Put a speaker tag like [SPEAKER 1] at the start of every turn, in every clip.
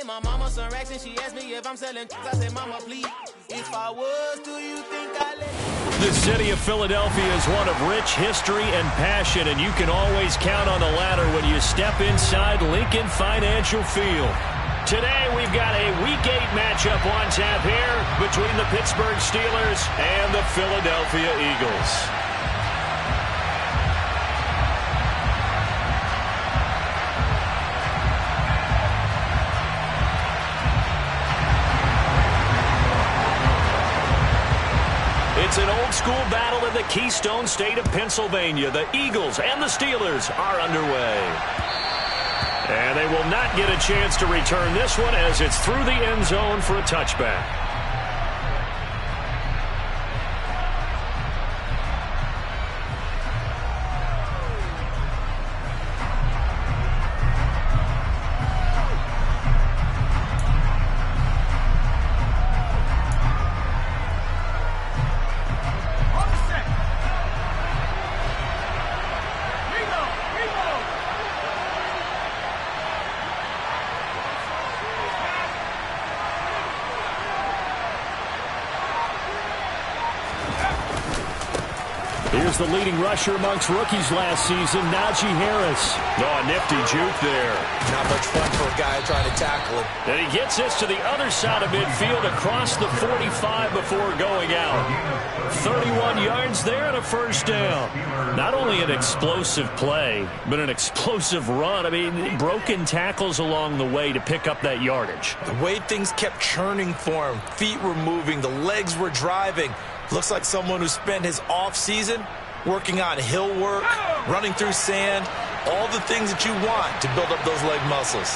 [SPEAKER 1] my mama some racks and she asked me if I'm selling. I said, mama, please. If I was, do you think I let?
[SPEAKER 2] The city of Philadelphia is one of rich history and passion, and you can always count on the latter when you step inside Lincoln Financial Field. Today, we've got a Week 8 matchup on tap here between the Pittsburgh Steelers and the Philadelphia Eagles. It's an old-school battle in the Keystone State of Pennsylvania. The Eagles and the Steelers are underway. And they will not get a chance to return this one as it's through the end zone for a touchback. Here's the leading rusher amongst rookies last season, Najee Harris. Oh, a nifty juke there.
[SPEAKER 3] Not much fun for a guy trying to tackle him.
[SPEAKER 2] And he gets this to the other side of midfield across the 45 before going out. 31 yards there and a first down. Not only an explosive play, but an explosive run. I mean, broken tackles along the way to pick up that yardage.
[SPEAKER 3] The way things kept churning for him. Feet were moving. The legs were driving. Looks like someone who spent his off-season working on hill work, running through sand, all the things that you want to build up those leg muscles.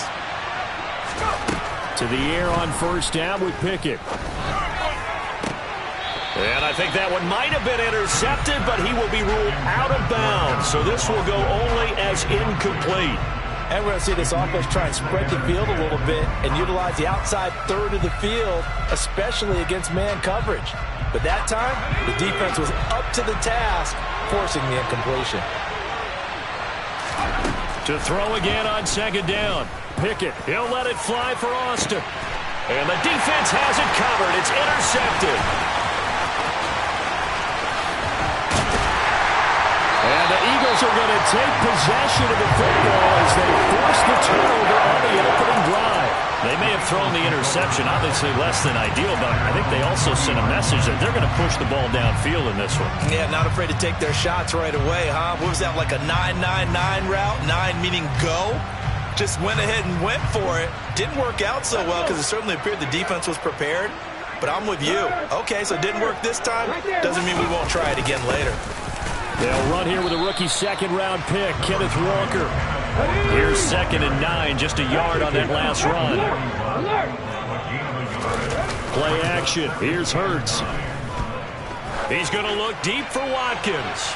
[SPEAKER 2] To the air on first down with Pickett. And I think that one might have been intercepted, but he will be ruled out of bounds. So this will go only as incomplete.
[SPEAKER 4] And we're going to see this offense try and spread the field a little bit and utilize the outside third of the field, especially against man coverage. But that time, the defense was up to the task, forcing the incompletion.
[SPEAKER 2] To throw again on second down. Pickett, he'll let it fly for Austin. And the defense has it covered. It's intercepted. And the Eagles are going to take possession of the football as they force the turnover on the opening drive. They may have thrown the interception, obviously less than ideal, but I think they also sent a message that they're going to push the ball downfield in this one.
[SPEAKER 3] Yeah, not afraid to take their shots right away, huh? What was that, like a 9-9-9 route? 9 meaning go? Just went ahead and went for it. Didn't work out so well because it certainly appeared the defense was prepared. But I'm with you. Okay, so it didn't work this time. Doesn't mean we won't try it again later.
[SPEAKER 2] They'll run here with a rookie second-round pick, Kenneth Walker. Here's 2nd and 9, just a yard on that last run. Play action. Here's Hurts. He's going to look deep for Watkins.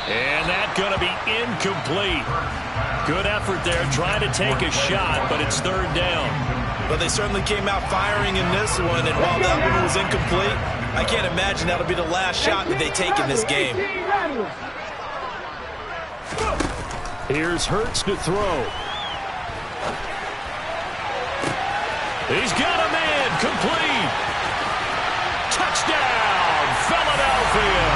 [SPEAKER 2] And that's going to be incomplete. Good effort there, trying to take a shot, but it's third down.
[SPEAKER 3] But they certainly came out firing in this one, and while that one was incomplete, I can't imagine that'll be the last shot that they take in this game.
[SPEAKER 2] Here's Hurts to throw. He's got a man, complete. Touchdown, Philadelphia.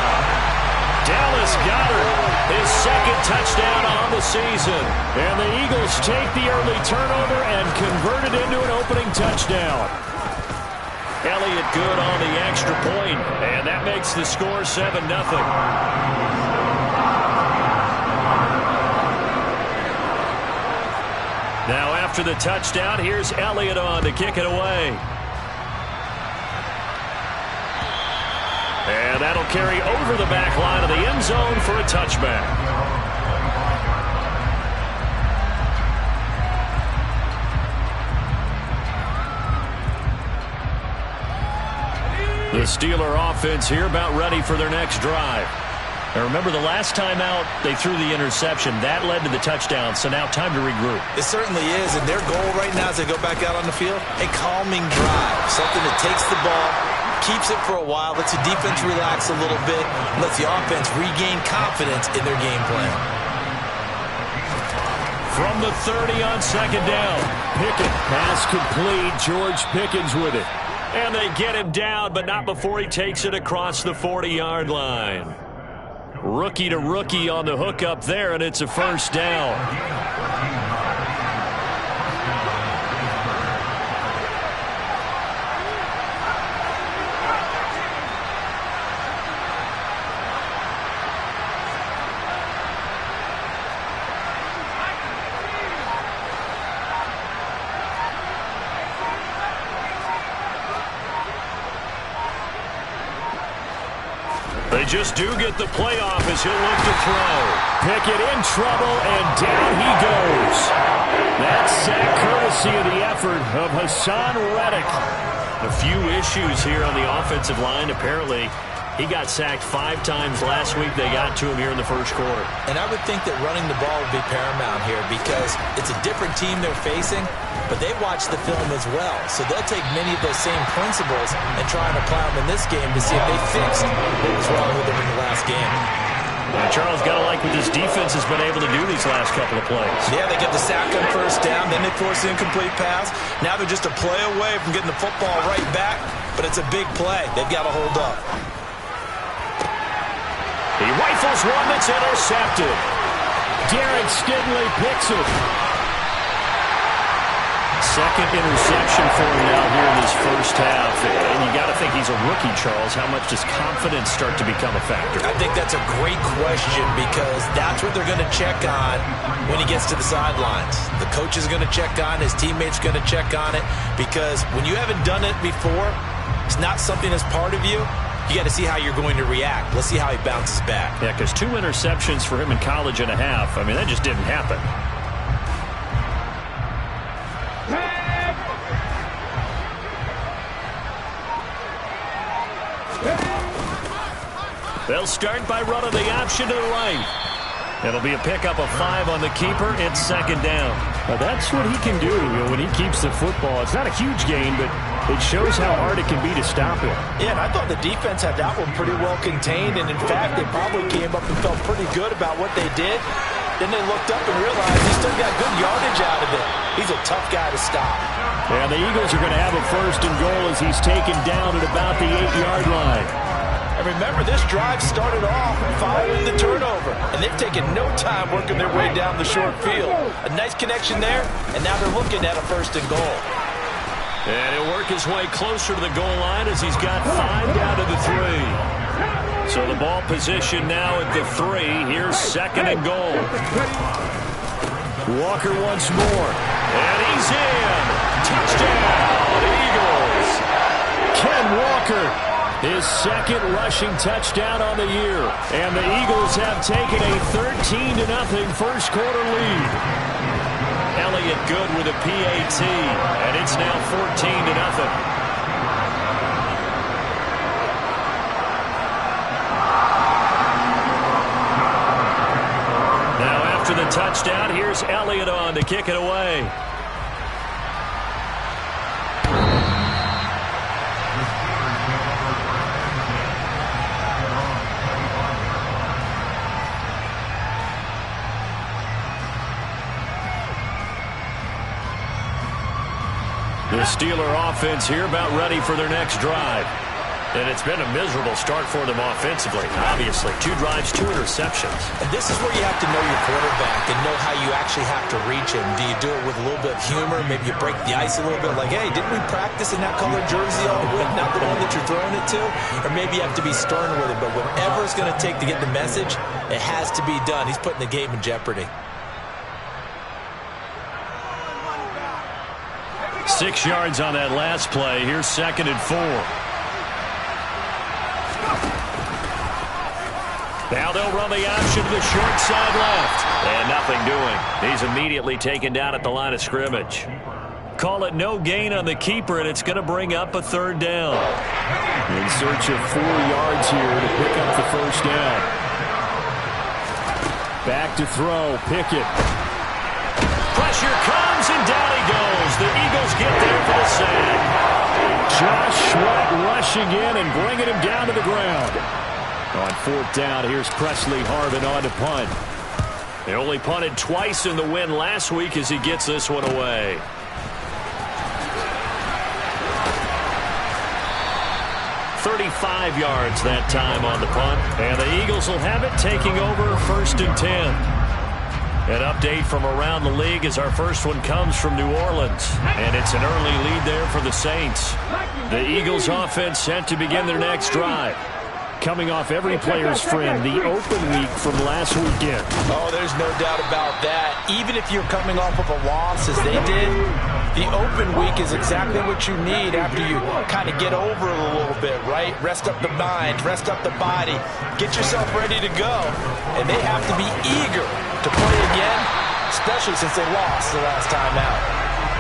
[SPEAKER 2] Dallas Goedert, his 2nd touchdown on the season. And the Eagles take the early turnover and convert it into an opening touchdown. Elliott good on the extra point, and that makes the score 7-0. Now after the touchdown, here's Elliott on to kick it away. And that'll carry over the back line of the end zone for a touchback. The Steeler offense here about ready for their next drive. Now remember, the last time out, they threw the interception. That led to the touchdown, so now time to regroup.
[SPEAKER 3] It certainly is, and their goal right now as they go back out on the field, a calming drive. Something that takes the ball, keeps it for a while, lets the defense relax a little bit, lets the offense regain confidence in their game plan.
[SPEAKER 2] From the 30 on second down. Pickett, pass complete. George Pickens with it. And they get him down, but not before he takes it across the 40-yard line. Rookie to rookie on the hook up there, and it's a first down. They just do get the playoff as he'll look to throw. Pickett in trouble, and down he goes. That sack courtesy of the effort of Hassan Reddick. A few issues here on the offensive line. Apparently, he got sacked 5 times last week. They got to him here in the first quarter.
[SPEAKER 4] And I would think that running the ball would be paramount here because it's a different team they're facing, but they watch the film as well. So they'll take many of those same principles and try and apply them in this game to see if they fixed what was wrong with them in the last game.
[SPEAKER 2] Charles, got to like what this defense has been able to do these last couple of plays.
[SPEAKER 3] Yeah, they get the sack on first down, then they force the incomplete pass. Now they're just a play away from getting the football right back, but it's a big play. They've got to hold up.
[SPEAKER 2] He rifles one that's intercepted. Derek Stingley picks it. Second interception for him now here in his first half. And you got to think he's a rookie, Charles. How much does confidence start to become a factor?
[SPEAKER 4] I think that's a great question because that's what they're going to check on when he gets to the sidelines. The coach is going to check on, his teammates are going to check on it, because when you haven't done it before, it's not something that's part of you. You got to see how you're going to react. Let's see how he bounces back.
[SPEAKER 2] Yeah, because 2 interceptions for him in college and a half. I mean, that just didn't happen. They'll start by running the option to the right. It'll be a pickup of 5 on the keeper. It's second down.
[SPEAKER 5] Well, that's what he can do when he keeps the football. It's not a huge gain, but it shows how hard it can be to stop him.
[SPEAKER 4] Yeah, and I thought the defense had that one pretty well contained, and in fact, they probably came up and felt pretty good about what they did. Then they looked up and realized he still got good yardage out of it. He's a tough guy to stop.
[SPEAKER 5] And the Eagles are going to have a first and goal as he's taken down at about the 8-yard line.
[SPEAKER 4] And remember, this drive started off following the turnover, and they've taken no time working their way down the short field. A nice connection there, and now they're looking at a first and goal.
[SPEAKER 2] And he'll work his way closer to the goal line as he's got 5 down to the 3. So the ball position now at the 3. Here's second and goal. Walker once more. And he's in. Touchdown, Eagles. Ken Walker. His second rushing touchdown on the year. And the Eagles have taken a 13-0 first quarter lead. Elliott good with a PAT. And it's now 14-0. Now after the touchdown, here's Elliott on to kick it away. The Steeler offense here about ready for their next drive. And it's been a miserable start for them offensively. Obviously, 2 drives, 2 interceptions.
[SPEAKER 4] And this is where you have to know your quarterback and know how you actually have to reach him. Do you do it with a little bit of humor? Maybe you break the ice a little bit like, hey, didn't we practice in that colored jersey all week, not the one that you're throwing it to? Or maybe you have to be stern with him. But whatever it's going to take to get the message, it has to be done. He's putting the game in jeopardy.
[SPEAKER 2] 6 yards on that last play. Here's second and 4. Now they'll run the option to the short side left. And nothing doing. He's immediately taken down at the line of scrimmage. Call it no gain on the keeper, and it's going to bring up a 3rd down.
[SPEAKER 5] In search of 4 yards here to pick up the first down. Back to throw. Pickett.
[SPEAKER 2] Pressure comes, and down he goes. The Eagles get there for the sack.
[SPEAKER 5] Josh Sweat rushing in and bringing him down to the ground. On 4th down, here's Presley Harvin on to punt.
[SPEAKER 2] They only punted twice in the win last week as he gets this one away. "35 yards that time on the punt. And the Eagles will have it, taking over 1st and 10. An update from around the league as our first one comes from New Orleans. And it's an early lead there for the Saints. The Eagles offense set to begin their next drive. Coming off every player's friend, the open week from last weekend.
[SPEAKER 4] Oh, there's no doubt about that. Even if you're coming off of a loss as they did, the open week is exactly what you need after you kind of get over it a little bit, right? Rest up the mind, rest up the body, get yourself ready to go. And they have to be eager to play again, especially since they lost the last time out.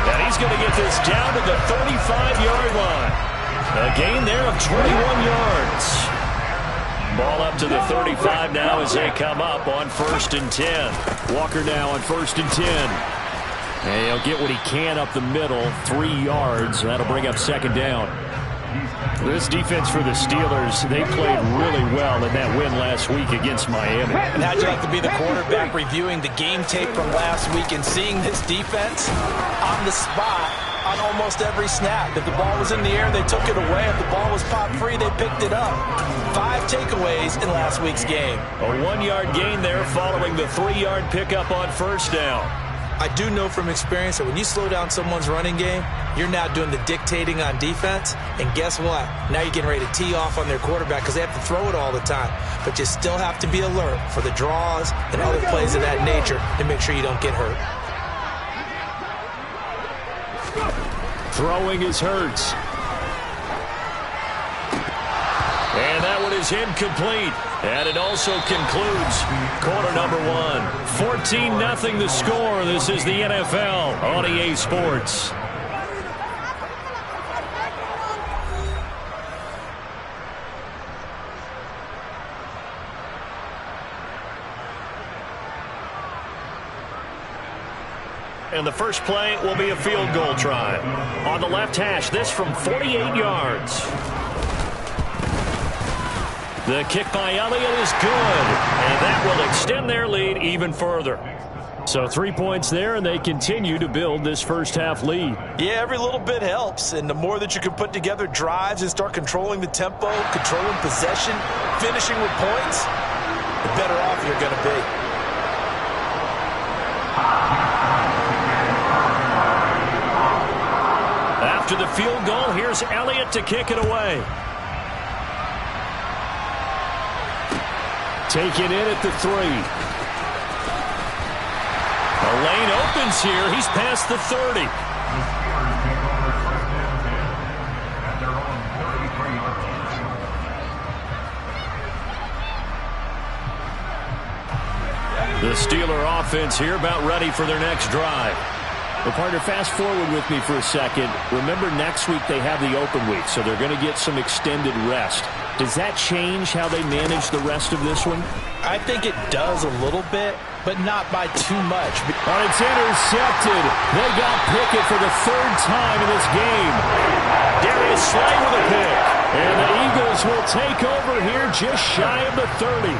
[SPEAKER 2] And he's going to get this down to the 35-yard line. A gain there of 21 yards. Ball up to the 35 now as they come up on 1st and 10. Walker now on 1st and 10. And he'll get what he can up the middle, 3 yards. That'll bring up 2nd down. This defense for the Steelers, they played really well in that win last week against Miami.
[SPEAKER 4] And how'd you like to be the quarterback reviewing the game tape from last week and seeing this defense on the spot on almost every snap? If the ball was in the air, they took it away. If the ball was popped free, they picked it up. 5 takeaways in last week's game.
[SPEAKER 2] A 1-yard gain there following the 3-yard pickup on 1st down.
[SPEAKER 4] I do know from experience that when you slow down someone's running game, you're now doing the dictating on defense. And guess what? Now you're getting ready to tee off on their quarterback because they have to throw it all the time. But you still have to be alert for the draws and other plays of that nature to make sure you don't get hurt.
[SPEAKER 2] Throwing is Hurts. And that one is incomplete. And it also concludes quarter number 1. 14-0 the score. This is the NFL on EA Sports. And the first play will be a field goal try. On the left hash, this from 48 yards. The kick by Elliott is good, and that will extend their lead even further. So 3 points there, and they continue to build this first half lead.
[SPEAKER 4] Yeah, every little bit helps, and the more that you can put together drives and start controlling the tempo, controlling possession, finishing with points, the better off you're going to be.
[SPEAKER 2] After the field goal, here's Elliott to kick it away. Taken in at the 3. The lane opens here. He's past the 30. The Steeler offense here about ready for their next drive. Well, partner, fast forward with me for a second. Remember, next week they have the open week, so they're going to get some extended rest. Does that change how they manage the rest of this one?
[SPEAKER 4] I think it does a little bit, but not by too much.
[SPEAKER 2] Oh, it's intercepted. They got Pickett for the 3rd time in this game. Darius Slay with a pick. And the Eagles will take over here just shy of the 30.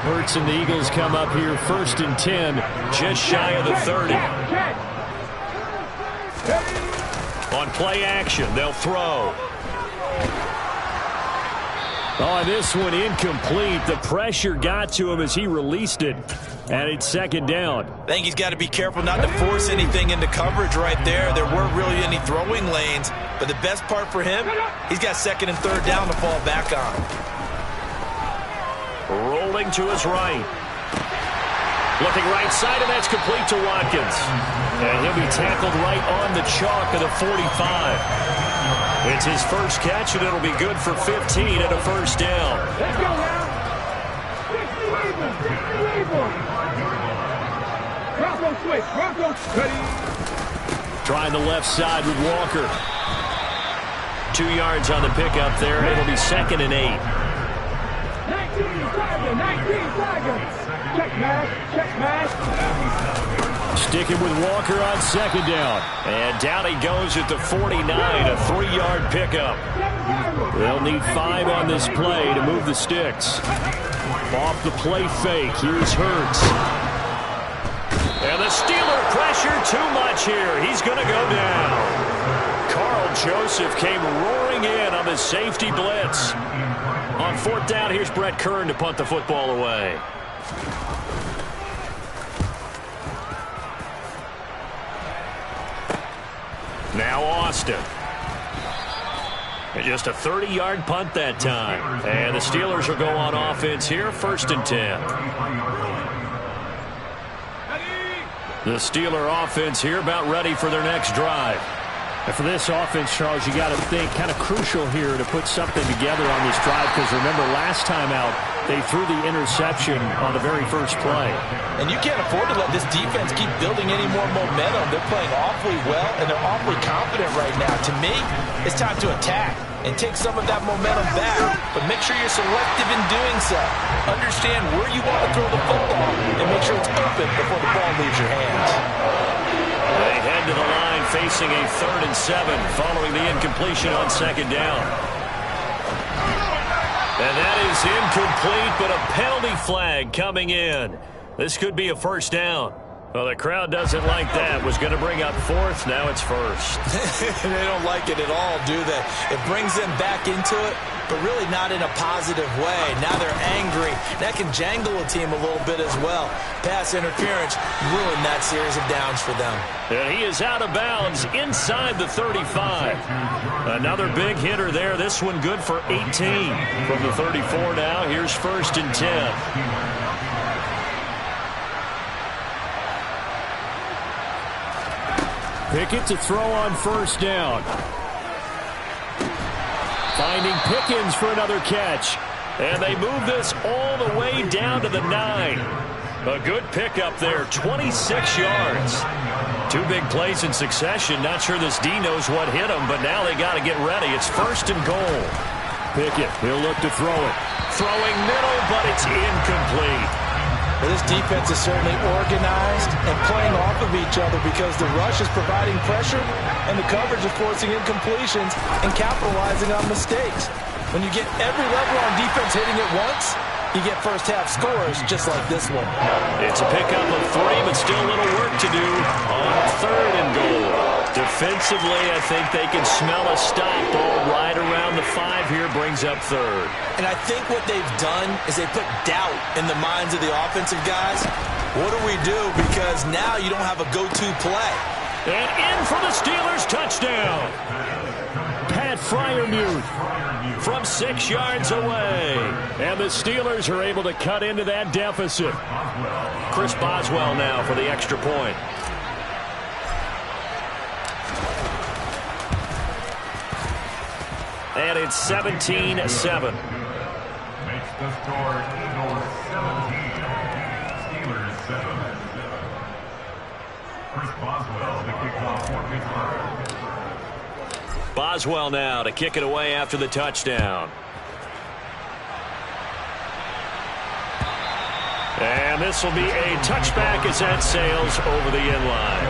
[SPEAKER 2] Hurts and the Eagles come up here 1st and 10, just shy of the 30. On play action, they'll throw. Oh, this one incomplete. The pressure got to him as he released it, and it's 2nd down.
[SPEAKER 3] I think he's got to be careful not to force anything into coverage right there. There weren't really any throwing lanes, but the best part for him, he's got 2nd and 3rd down to fall back on.
[SPEAKER 2] Rolling to his right. Looking right side, and that's complete to Watkins. And he'll be tackled right on the chalk of the 45. It's his first catch, and it'll be good for 15 and a 1st down.
[SPEAKER 6] Let's go now. 60 switch. Bronco ready.
[SPEAKER 2] Trying the left side with Walker. 2 yards on the pickup there. It'll be 2nd and 8.
[SPEAKER 6] 19 seconds. Check match.
[SPEAKER 2] Sticking with Walker on 2nd down. And down he goes at the 49, a 3-yard pickup. They'll need 5 on this play to move the sticks. Off the play fake, here's Hurts. Steeler pressure too much here. He's going to go down. Carl Joseph came roaring in on the safety blitz. On 4th down, here's Brett Kern to punt the football away. Now Austin. And just a 30-yard punt that time. And the Steelers will go on offense here, 1st and 10. The Steeler offense here about ready for their next drive.
[SPEAKER 5] And for this offense, Charles, you got to think kind of crucial here to put something together on this drive, because remember last time out they threw the interception on the very first play.
[SPEAKER 4] And you can't afford to let this defense keep building any more momentum. They're playing awfully well, and they're awfully confident right now. To me, it's time to attack and take some of that momentum back, but make sure you're selective in doing so. Understand where you want to throw the football and make sure it's open before the ball leaves your hands.
[SPEAKER 2] They head to the line facing a 3rd and 7 following the incompletion on 2nd down. And that is incomplete, but a penalty flag coming in. This could be a 1st down. Well, the crowd doesn't like that. Was going to bring up 4th. Now it's 1st.
[SPEAKER 4] They don't like it at all, do they? It brings them back into it, but really not in a positive way. Now they're angry. That can jangle a team a little bit as well. Pass interference ruined that series of downs for them.
[SPEAKER 2] And he is out of bounds inside the 35. Another big hitter there. This one good for 18. From the 34 now, here's 1st and 10.
[SPEAKER 5] Pickett to throw on 1st down. Finding Pickens for another catch.
[SPEAKER 2] And they move this all the way down to the 9. A good pickup there, 26 yards. 2 big plays in succession. Not sure this D knows what hit him, but now they got to get ready. It's 1st and goal.
[SPEAKER 5] Pickett, he'll look to throw it.
[SPEAKER 2] Throwing middle, but it's incomplete.
[SPEAKER 4] Well, this defense is certainly organized and playing off of each other because the rush is providing pressure and the coverage is forcing incompletions and capitalizing on mistakes. When you get every level on defense hitting it once, you get first-half scores just like this one.
[SPEAKER 2] It's a pickup of 3, but still a little work to do on 3rd and goal. Defensively, I think they can smell a stop ball right around the 5 here, brings up 3rd.
[SPEAKER 4] And I think what they've done is they put doubt in the minds of the offensive guys. What do we do? Because now you don't have a go-to play.
[SPEAKER 2] And in for the Steelers, touchdown.
[SPEAKER 5] Pat Freiermuth
[SPEAKER 2] from 6 yards away.
[SPEAKER 5] And the Steelers are able to cut into that deficit.
[SPEAKER 2] Chris Boswell now for the extra point. And it's 17-7.
[SPEAKER 7] Makes the score Eagles 17, Steelers 7. Chris Boswell to kick off for Pittsburgh.
[SPEAKER 2] Boswell now to kick it away after the touchdown. And this will be a touchback as that sails over the end line.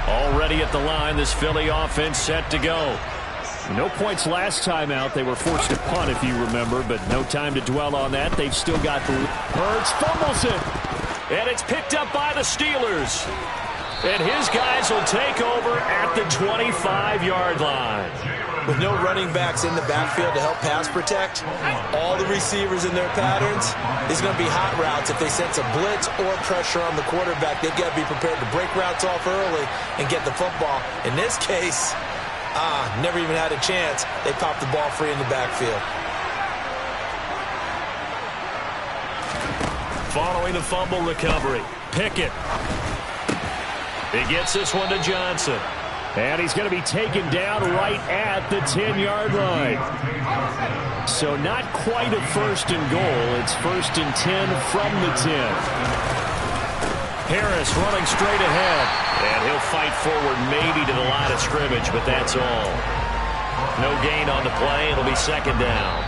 [SPEAKER 2] Already at the line, this Philly offense set to go.
[SPEAKER 5] No points last time out. They were forced to punt, if you remember, but no time to dwell on that. They've still got the Hurts fumbles it.
[SPEAKER 2] And it's picked up by the Steelers. And his guys will take over at the 25-yard line.
[SPEAKER 4] With no running backs in the backfield to help pass protect, all the receivers in their patterns, it's going to be hot routes. If they sense a blitz or pressure on the quarterback, they've got to be prepared to break routes off early and get the football. In this case, never even had a chance. They popped the ball free in the backfield.
[SPEAKER 2] Following the fumble recovery, Pickett. He gets this one to Johnson.
[SPEAKER 5] And he's going to be taken down right at the 10-yard line. So not quite a 1st and goal. It's 1st and 10 from the 10.
[SPEAKER 2] Harris running straight ahead. And he'll fight forward maybe to the line of scrimmage, but that's all. No gain on the play. It'll be 2nd down.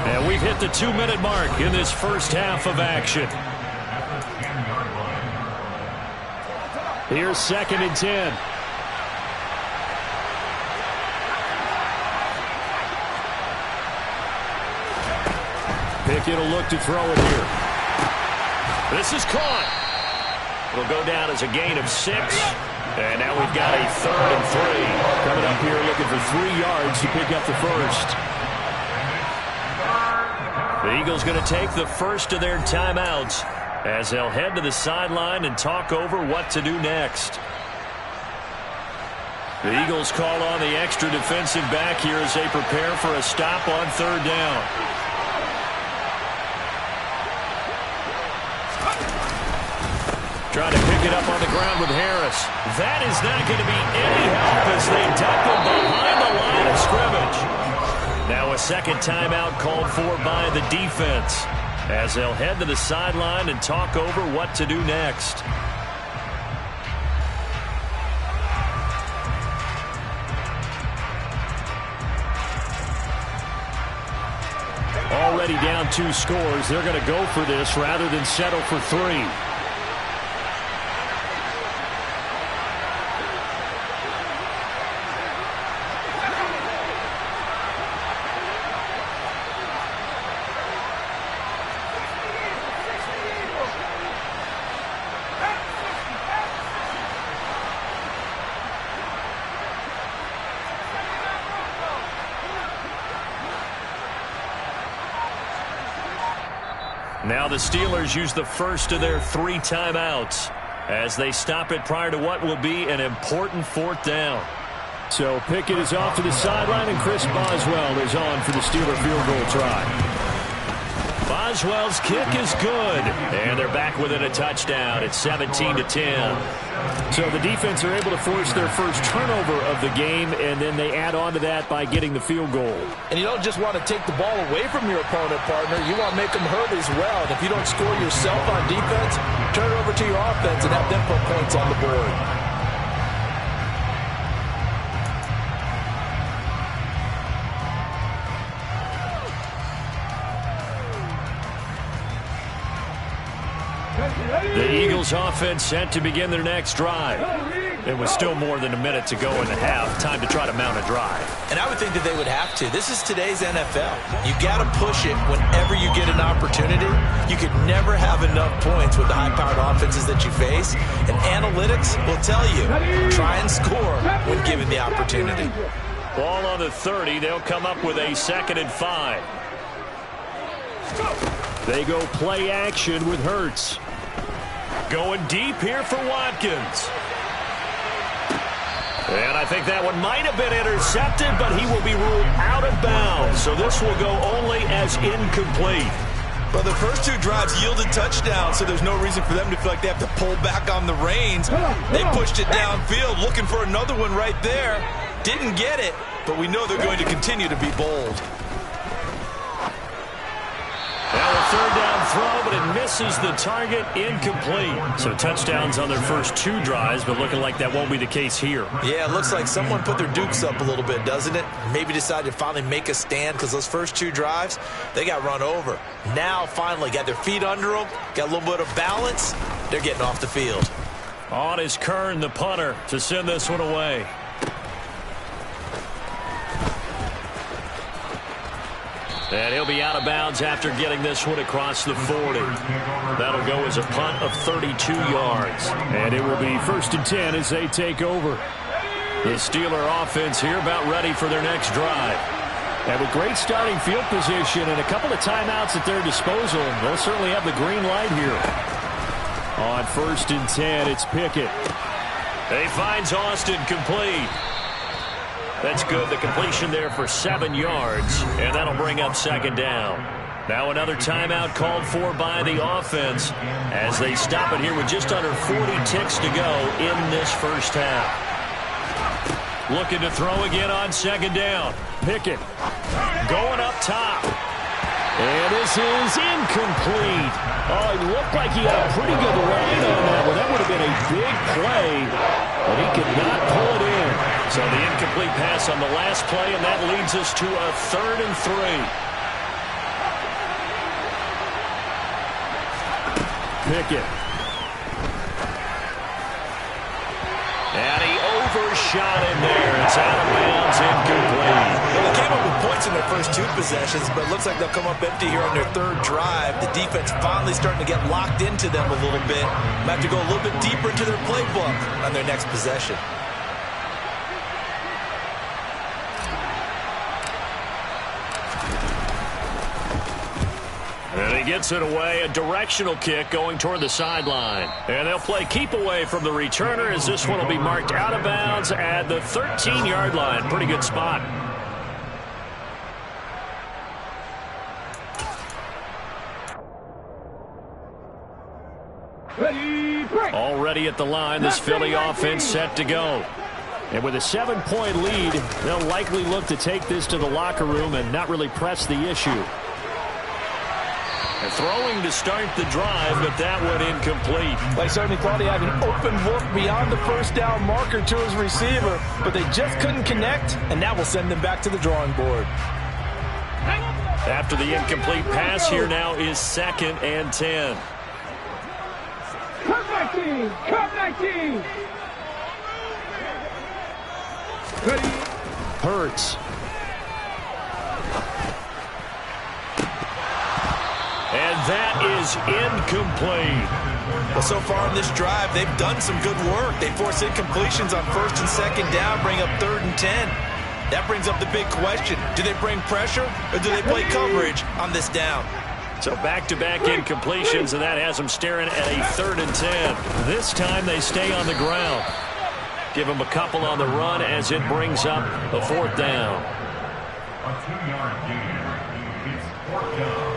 [SPEAKER 2] And we've hit the 2-minute mark in this first half of action.
[SPEAKER 5] Here's 2nd and 10. Pickett will look to throw it here. This is caught. It'll go down as a gain of 6. And now we've got a 3rd and 3. Coming up here looking for 3 yards to pick up the first. The Eagles going to take the first of their timeouts as they'll head to the sideline and talk over what to do next. The Eagles call on the extra defensive back here as they prepare for a stop on 3rd down. Trying to pick it up on the ground with Harris. That is not going to be any help as they duck him behind the line of scrimmage. Now a second timeout called for by the defense as they'll head to the sideline and talk over what to do next. Already down 2 scores. They're going to go for this rather than settle for 3. Now the Steelers use the first of their 3 timeouts as they stop it prior to what will be an important 4th down. So Pickett is off to the sideline and Chris Boswell is on for the Steeler field goal try. Boswell's kick is good, and they're back within a touchdown. It's 17-10. So the defense are able to force their first turnover of the game, and then they add on to that by getting the field goal.
[SPEAKER 4] And you don't just want to take the ball away from your opponent, partner. You want to make them hurt as well. And if you don't score yourself on defense, turn it over to your offense and have them put points on the board.
[SPEAKER 5] The Eagles offense set to begin their next drive. It was still more than a minute to go in the half. Time to try to mount a drive.
[SPEAKER 3] And I would think that they would have to. This is today's NFL. You got to push it whenever you get an opportunity. You could never have enough points with the high-powered offenses that you face. And analytics will tell you, try and score when given the opportunity.
[SPEAKER 5] Ball on the 30. They'll come up with a 2nd and 5. They go play action with Hurts. Going deep here for Watkins. And I think that one might have been intercepted, but he will be ruled out of bounds. So this will go only as incomplete.
[SPEAKER 3] But the first 2 drives yielded touchdowns, so there's no reason for them to feel like they have to pull back on the reins. They pushed it downfield, looking for another one right there. Didn't get it, but we know they're going to continue to be bold.
[SPEAKER 5] Now a 3rd down throw, but it misses the target, incomplete. So touchdowns on their first 2 drives, but looking like that won't be the case here.
[SPEAKER 3] Yeah, it looks like someone put their dukes up a little bit, doesn't it? Maybe decided to finally make a stand because those first 2 drives, they got run over. Now finally got their feet under them, got a little bit of balance. They're getting off the field.
[SPEAKER 5] On is Kern, the punter, to send this one away. And he'll be out of bounds after getting this one across the 40. That'll go as a punt of 32 yards. And it will be 1st and 10 as they take over. The Steeler offense here about ready for their next drive. And with great starting field position and a couple of timeouts at their disposal, they'll certainly have the green light here. On 1st and 10, it's Pickett. He finds Austin complete. That's good. The completion there for 7 yards, and that'll bring up 2nd down. Now another timeout called for by the offense as they stop it here with just under 40 ticks to go in this first half. Looking to throw again on 2nd down. Pickett going up top. And this is incomplete. Oh, it looked like he had a pretty good line on that one. That would have been a big play, but he could not pull it in. So the incomplete pass on the last play, and that leads us to a 3rd and 3. Pickett. And he overshot him there. It's out of bounds, incomplete.
[SPEAKER 3] Well, they came up with points in their first 2 possessions, but it looks like they'll come up empty here on their 3rd drive. The defense finally starting to get locked into them a little bit. Might have to go a little bit deeper into their playbook on their next possession.
[SPEAKER 5] And he gets it away, a directional kick going toward the sideline. And they'll play keep away from the returner as this one will be marked out of bounds at the 13-yard line. Pretty good spot.
[SPEAKER 6] Ready, break.
[SPEAKER 5] Already at the line, this Philly offense set to go. And with a 7-point lead, they'll likely look to take this to the locker room and not really press the issue. And throwing to start the drive, but that one incomplete.
[SPEAKER 4] They certainly thought he had an open look beyond the first down marker to his receiver, but they just couldn't connect, and that will send them back to the drawing board.
[SPEAKER 5] After the incomplete pass, here now is 2nd and 10.
[SPEAKER 6] Cut 19. Cut 19. Ready.
[SPEAKER 5] Hurts. And that is incomplete.
[SPEAKER 3] Well, so far in this drive, they've done some good work. They force incompletions on 1st and 2nd down, bring up 3rd and 10. That brings up the big question. Do they bring pressure or do they play coverage on this down?
[SPEAKER 5] So back-to-back incompletions, and that has them staring at a 3rd and 10. This time they stay on the ground. Give them a couple on the run as it brings up the 4th down.
[SPEAKER 7] A 2-yard gain. It's 4th down.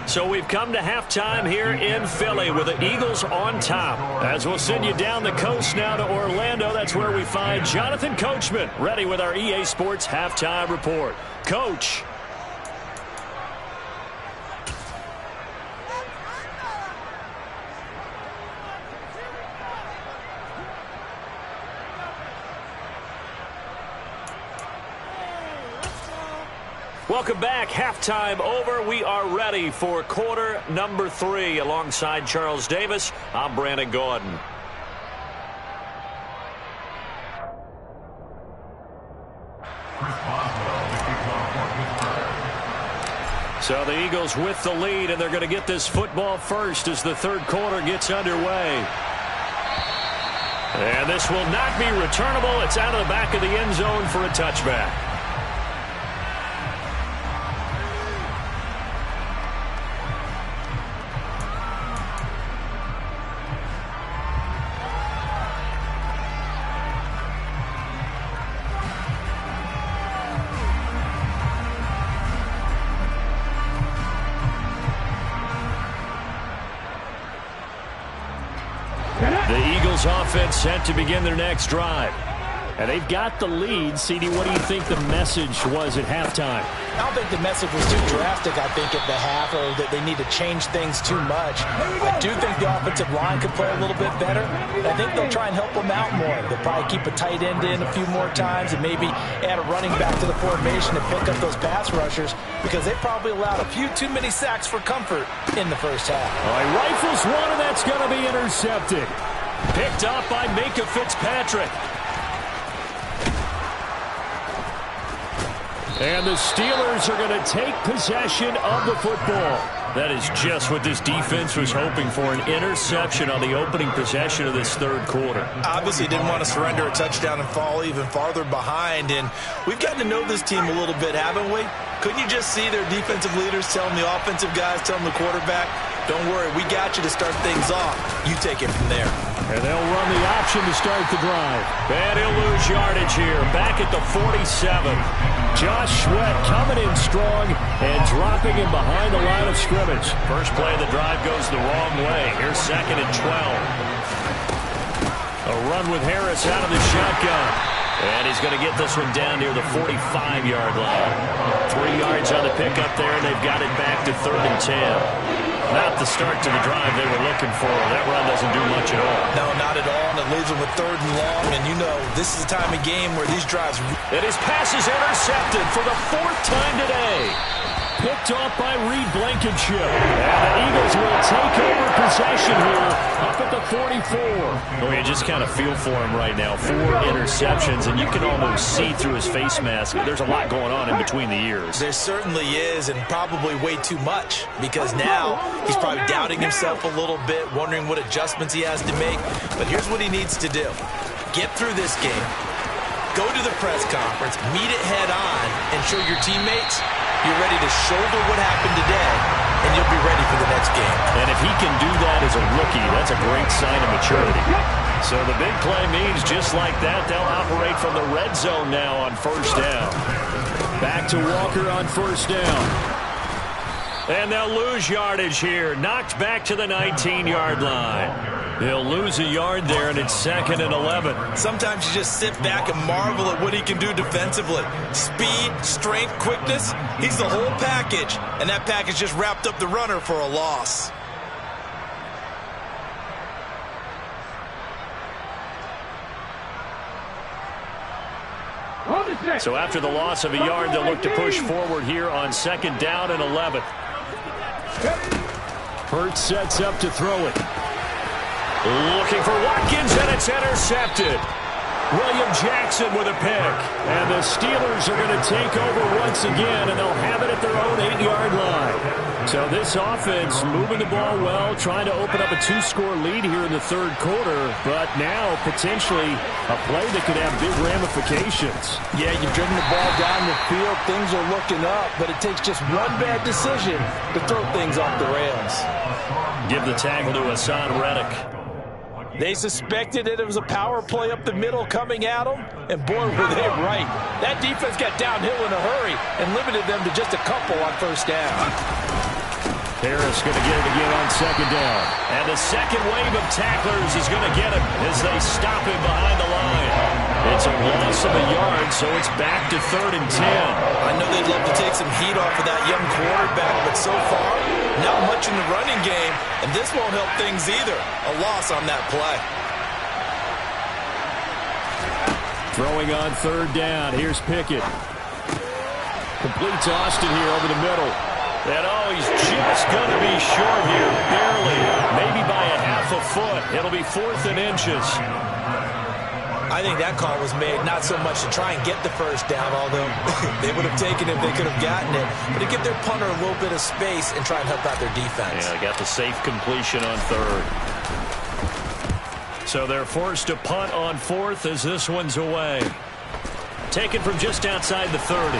[SPEAKER 5] So we've come to halftime here in Philly with the Eagles on top. As we'll send you down the coast now to Orlando, that's where we find Jonathan Coachman ready with our EA Sports halftime report. Coach. Welcome back. Halftime over. We are ready for quarter number 3. Alongside Charles Davis, I'm Brandon Gordon. So the Eagles with the lead, and they're going to get this football first as the 3rd quarter gets underway. And this will not be returnable. It's out of the back of the end zone for a touchback. The Eagles offense set to begin their next drive. And they've got the lead. CD, what do you think the message was at halftime?
[SPEAKER 4] I don't think the message was too drastic, I think, at the half, or that they need to change things too much. I do think the offensive line could play a little bit better. I think they'll try and help them out more. They'll probably keep a tight end in a few more times and maybe add a running back to the formation to pick up those pass rushers, because they probably allowed a few too many sacks for comfort in the first half.
[SPEAKER 5] All right, rifles one, and that's going to be intercepted. Picked up by Minkah Fitzpatrick. And the Steelers are going to take possession of the football. That is just what this defense was hoping for, an interception on the opening possession of this 3rd quarter.
[SPEAKER 3] Obviously didn't want to surrender a touchdown and fall even farther behind. And we've gotten to know this team a little bit, haven't we? Couldn't you just see their defensive leaders telling the offensive guys, telling the quarterback, don't worry, we got you to start things off. You take it from there.
[SPEAKER 5] And they'll run the option to start the drive. And he'll lose yardage here. Back at the 47. Josh Sweat coming in strong and dropping him behind the line of scrimmage. First play of the drive goes the wrong way. Here's 2nd and 12. A run with Harris out of the shotgun. And he's going to get this one down near the 45-yard line. 3 yards on the pickup there, and they've got it back to 3rd and 10. Not the start to the drive they were looking for. That run doesn't do much at all.
[SPEAKER 3] No, not at all, and it leaves them with 3rd and long. And you know, this is the time of game where these drives...
[SPEAKER 5] And his pass is intercepted for the 4th time today.
[SPEAKER 2] picked off by Reed Blankenship. And the Eagles will take over possession here up at the 44.
[SPEAKER 5] Well, you just kind of feel for him right now. 4 interceptions, and you can almost see through his face mask. There's a lot going on in between the ears.
[SPEAKER 3] There certainly is, and probably way too much, because now he's probably doubting himself a little bit, wondering what adjustments he has to make. But here's what he needs to do. Get through this game, go to the press conference, meet it head on, and show your teammates you're ready to shoulder what happened today, and you'll be ready for the next game.
[SPEAKER 5] And if he can do that as a rookie, that's a great sign of maturity. So the big play means just like that, they'll operate from the red zone now on first down.
[SPEAKER 2] Back to Walker on first down.
[SPEAKER 5] And they'll lose yardage here. Knocked back to the 19-yard line. He'll lose a yard there, and it's 2nd and 11.
[SPEAKER 3] Sometimes you just sit back and marvel at what he can do defensively. Speed, strength, quickness, he's the whole package. And that package just wrapped up the runner for a loss.
[SPEAKER 2] So after the loss of a yard, they'll look to push forward here on 2nd down and 11. Hurts sets up to throw it.
[SPEAKER 5] Looking for Watkins, and it's intercepted.
[SPEAKER 2] William Jackson with a pick. And the Steelers are going to take over once again, and they'll have it at their own 8-yard line. So this offense moving the ball well, trying to open up a 2-score lead here in the 3rd quarter, but now potentially a play that could have big ramifications.
[SPEAKER 4] Yeah, you've driven the ball down the field. Things are looking up, but it takes just one bad decision to throw things off the rails.
[SPEAKER 5] Give the tackle to Hassan Reddick.
[SPEAKER 4] They suspected that it was a power play up the middle coming at them, and boy, were they right. That defense got downhill in a hurry and limited them to just a couple on first down.
[SPEAKER 2] Harris going to get it again on 2nd down.
[SPEAKER 5] And the second wave of tacklers is going to get him as they stop him behind the line. It's a loss of a yard, so it's back to 3rd and 10.
[SPEAKER 3] I know they'd love to take some heat off of that young quarterback, but so far, not much in the running game, and this won't help things either. A loss on that play.
[SPEAKER 2] Throwing on 3rd down. Here's Pickett. Complete to Austin here over the middle.
[SPEAKER 5] And he's just going to be short here, barely, maybe by a half a foot. It'll be 4th and inches.
[SPEAKER 3] I think that call was made not so much to try and get the first down, although they would have taken it if they could have gotten it, but to give their punter a little bit of space and try and help out their defense.
[SPEAKER 5] Yeah, they got the safe completion on 3rd. So they're forced to punt on 4th as this one's away. Taken from just outside the 30.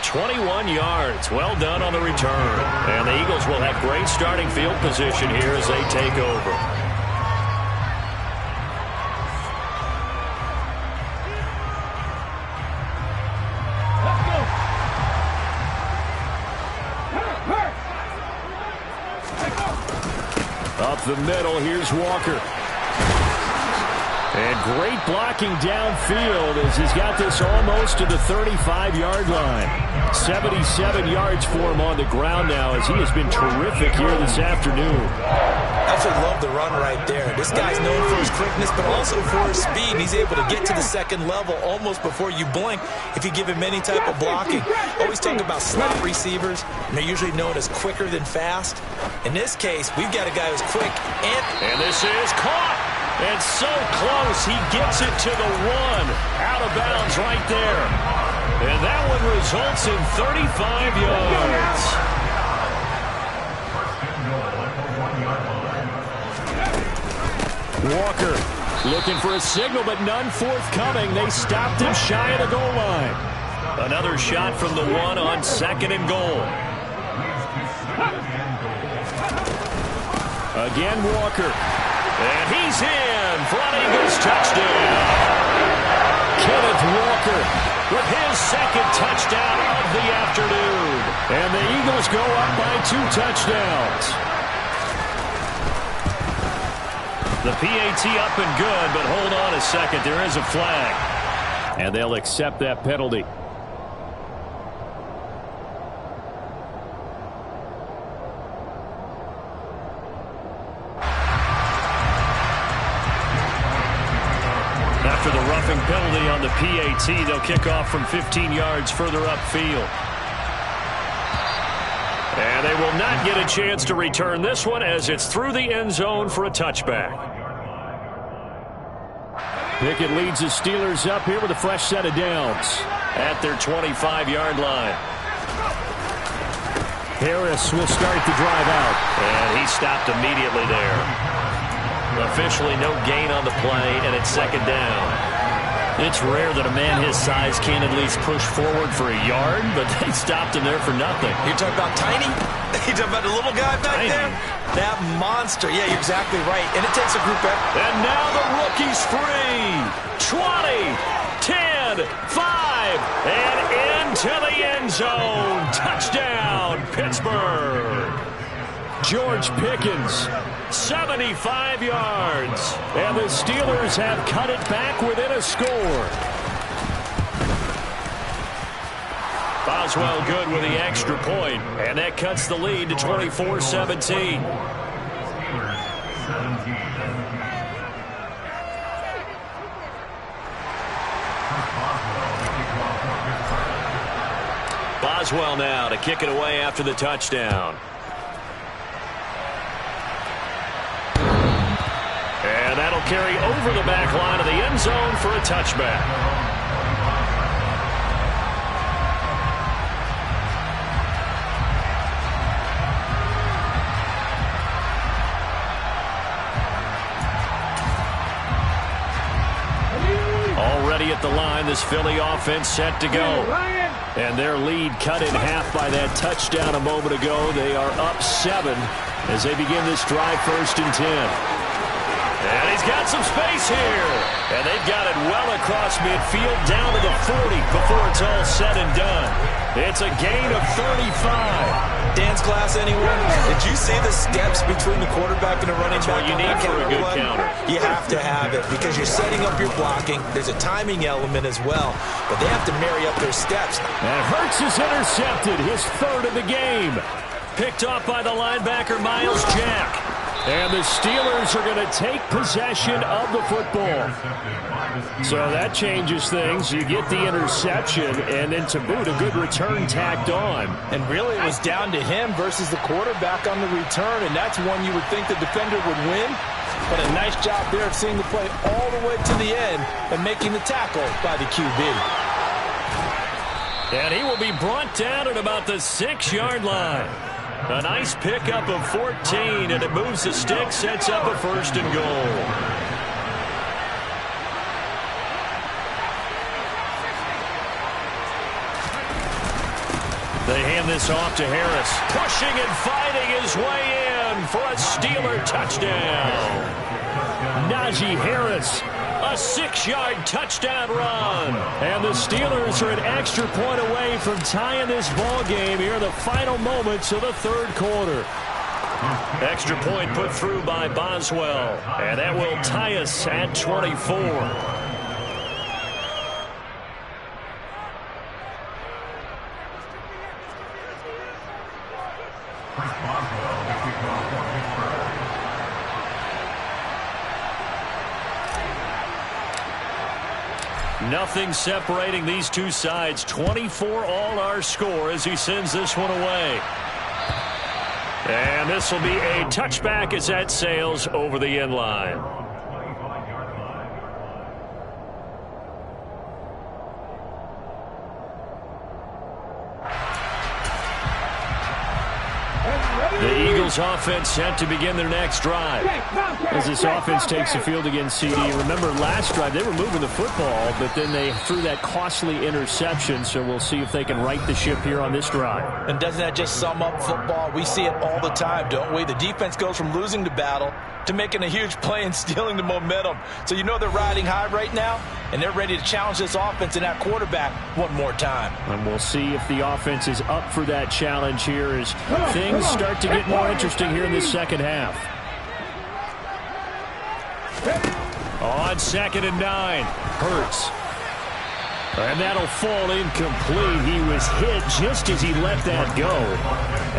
[SPEAKER 5] 21 yards. Well done on the return. And the Eagles will have great starting field position here as they take over.
[SPEAKER 2] Up the middle, here's Walker. And great blocking downfield as he's got this almost to the 35-yard line. 77 yards for him on the ground now as he has been terrific here this afternoon.
[SPEAKER 3] Absolutely love the run right there. This guy's known for his quickness, but also for his speed. He's able to get to the 2nd level almost before you blink if you give him any type of blocking. Always talk about slot receivers, and they're usually known as quicker than fast. In this case, we've got a guy who's quick
[SPEAKER 5] and this is caught. And so close, he gets it to the 1. Out of bounds right there. And that one results in 35 yards.
[SPEAKER 2] Walker looking for a signal, but none forthcoming. They stopped him shy of the goal line.
[SPEAKER 5] Another shot from the 1 on 2nd and goal.
[SPEAKER 2] Again, Walker.
[SPEAKER 5] And he's in for an Eagles touchdown.
[SPEAKER 2] Kenneth Walker
[SPEAKER 5] with his 2nd touchdown of the afternoon.
[SPEAKER 2] And the Eagles go up by 2 touchdowns.
[SPEAKER 5] The PAT up and good, but hold on a second. There is a flag.
[SPEAKER 2] And they'll accept that penalty.
[SPEAKER 5] roughing penalty on the PAT. They'll kick off from 15 yards further upfield. And they will not get a chance to return this one as it's through the end zone for a touchback. Pickett leads the Steelers up here with a fresh set of downs at their 25-yard line. Harris will start the drive out. And he stopped immediately there. Officially no gain on the play, and it's second down. It's rare that a man his size can't at least push forward for a yard, but they stopped him there for nothing.
[SPEAKER 3] You're talking about tiny? You're talking about the little guy back there? That monster. Yeah, you're exactly right. And it takes a group effort.
[SPEAKER 5] And now the rookie's free. 20, 10, 5, and into the end zone. Touchdown, Pittsburgh. George Pickens, 75 yards. And the Steelers have cut it back within a score. Boswell good with the extra point, and that cuts the lead to 24-17. Boswell now to kick it away after the touchdown. And that'll carry over the back line of the end zone for a touchback. Already at the line, this Philly offense set to go. And their lead cut in half by that touchdown a moment ago. They are up 7 as they begin this drive, 1st and 10. And he's got some space here. And they've got it well across midfield down to the 40 before it's all said and done. It's a gain of 35.
[SPEAKER 3] Dance class, anyone? Did you see the steps between the quarterback and the running back?
[SPEAKER 5] What you need for a good counter.
[SPEAKER 3] You have to have it because you're setting up your blocking. There's a timing element as well, but they have to marry up their steps.
[SPEAKER 5] And Hurts is intercepted, his 3rd of the game. Picked off by the linebacker, Miles Jack. And the Steelers are going to take possession of the football. So that changes things. You get the interception, and then to boot, a good return tacked on.
[SPEAKER 4] And really, it was down to him versus the quarterback on the return, and that's one you would think the defender would win. But a nice job there of seeing the play all the way to the end and making the tackle by the QB.
[SPEAKER 5] And he will be brought down at about the 6-yard line. A nice pickup of 14, and it moves the stick, sets up a 1st and goal. They hand this off to Harris. Pushing and fighting his way in for a Steeler touchdown. Najee Harris, a 6-yard touchdown run. And the Steelers are an extra point away from tying this ball game here in the final moments of the 3rd quarter. Extra point put through by Boswell. And that will tie us at 24. Nothing separating these two sides. 24 all our score as he sends this one away. And this will be a touchback as that sails over the end line. The Eagles offense set to begin their next drive. As this offense takes the field against CD, remember last drive they were moving the football, but then they threw that costly interception, so we'll see if they can right the ship here on this drive.
[SPEAKER 4] And doesn't that just sum up football? We see it all the time, don't we? The defense goes from losing the battle to making a huge play and stealing the momentum. So you know they're riding high right now, and they're ready to challenge this offense and that quarterback one more time.
[SPEAKER 5] And we'll see if the offense is up for that challenge here as things start to get more interesting here in this second half. On 2nd and 9, Hurts. And that'll fall incomplete. He was hit just as he let that go.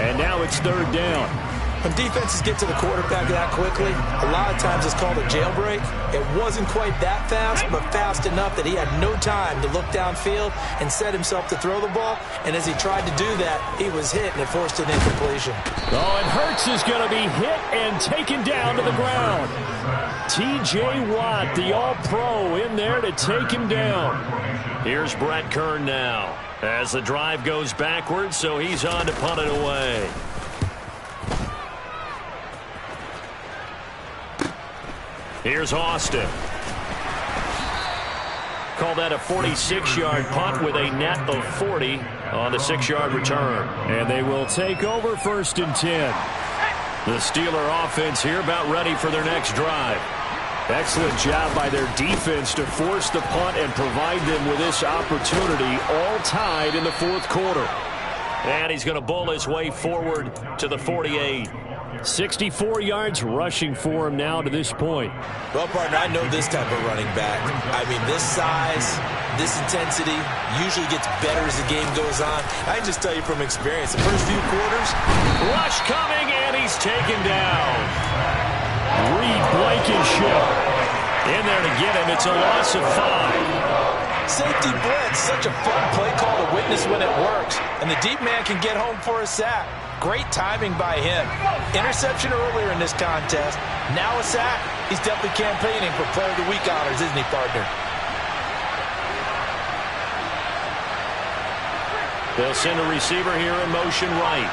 [SPEAKER 5] And now it's 3rd down.
[SPEAKER 4] When defenses get to the quarterback that quickly, a lot of times it's called a jailbreak. It wasn't quite that fast, but fast enough that he had no time to look downfield and set himself to throw the ball. And as he tried to do that, he was hit, and it forced an incompletion.
[SPEAKER 2] Oh, and Hurts is going to be hit and taken down to the ground. T.J. Watt, the All-Pro, in there to take him down. Here's Brett Kern now as the drive goes backwards, so he's on to punt it away. Here's Austin. Call that a 46-yard punt with a net of 40 on the 6-yard return. And they will take over 1st and 10. The Steeler offense here about ready for their next drive. Excellent job by their defense to force the punt and provide them with this opportunity, all tied in the 4th quarter. And he's going to bowl his way forward to the 48. 64 yards rushing for him now to this point.
[SPEAKER 4] Well, partner, I know this type of running back. I mean, this size, this intensity usually gets better as the game goes on. I can just tell you from experience, the first few quarters.
[SPEAKER 2] Rush coming, and he's taken down. Reed Blankenship in there to get him. It's a loss of 5.
[SPEAKER 4] Safety blitz, such a fun play call to witness when it works. And the deep man can get home for a sack. Great timing by him. Interception earlier in this contest. Now a sack. He's definitely campaigning for Player of the Week honors, isn't he, partner?
[SPEAKER 2] They'll send a receiver here in motion right.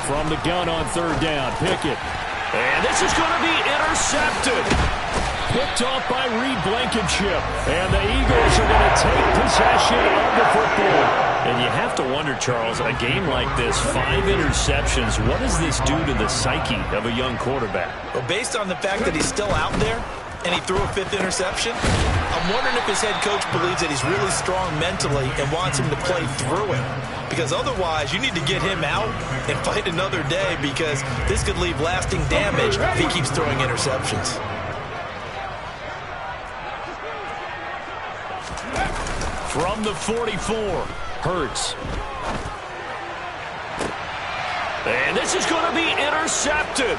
[SPEAKER 2] From the gun on 3rd down, Pickett. And this is going to be intercepted. Picked off by Reed Blankenship. And the Eagles are going to take possession of the football. And you have to wonder, Charles, a game like this, 5 interceptions, what does this do to the psyche of a young quarterback?
[SPEAKER 4] Well, based on the fact that he's still out there and he threw a 5th interception, I'm wondering if his head coach believes that he's really strong mentally and wants him to play through it. Because otherwise, you need to get him out and fight another day, because this could leave lasting damage if he keeps throwing interceptions.
[SPEAKER 2] From the 44, Hurts. And this is going to be intercepted.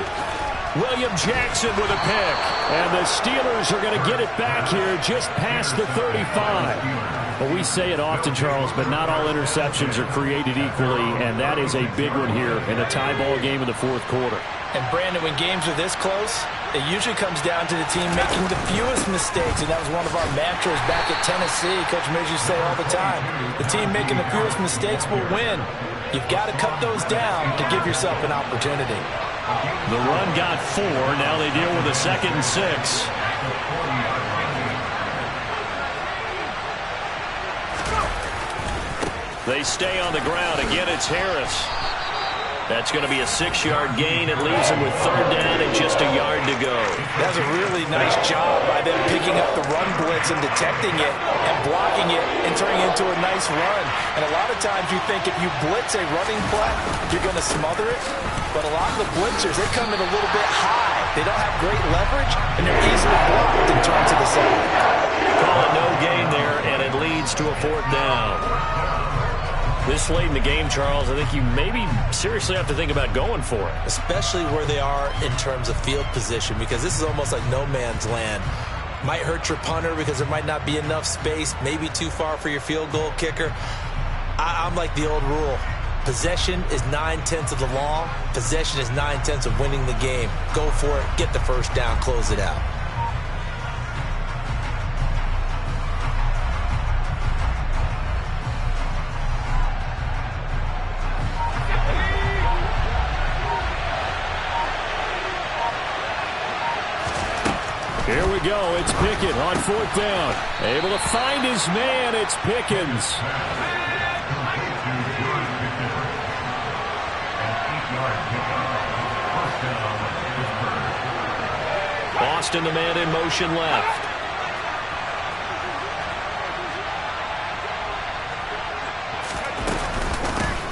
[SPEAKER 2] William Jackson with a pick. And the Steelers are going to get it back here just past the 35. Well, we say it often, Charles, but not all interceptions are created equally, and that is a big one here in a tie ball game in the 4th quarter.
[SPEAKER 4] And, Brandon, when games are this close, it usually comes down to the team making the fewest mistakes, and that was one of our mantras back at Tennessee. Coach Major say all the time, the team making the fewest mistakes will win. You've got to cut those down to give yourself an opportunity.
[SPEAKER 2] The run got 4. Now they deal with a 2nd and 6. They stay on the ground. Again, it's Harris. That's going to be a 6-yard gain. It leaves them with 3rd down and just a yard to go.
[SPEAKER 4] That's a really nice job by them picking up the run blitz and detecting it and blocking it and turning it into a nice run. And a lot of times you think if you blitz a running play, you're going to smother it. But a lot of the blitzers, they come in a little bit high. They don't have great leverage, and they're easily blocked in terms of the side.
[SPEAKER 2] Call it no gain there, and it leads to a 4th down. This late in the game, Charles, I think you maybe seriously have to think about going for it.
[SPEAKER 4] Especially where they are in terms of field position, because this is almost like no man's land. Might hurt your punter because there might not be enough space, maybe too far for your field goal kicker. I'm like the old rule. Possession is 9/10 of the law. Possession is 9/10 of winning the game. Go for it, get the 1st down, close it out.
[SPEAKER 2] Here we go. It's Pickett on 4th down. Able to find his man. It's Pickens. Austin, the man in motion left.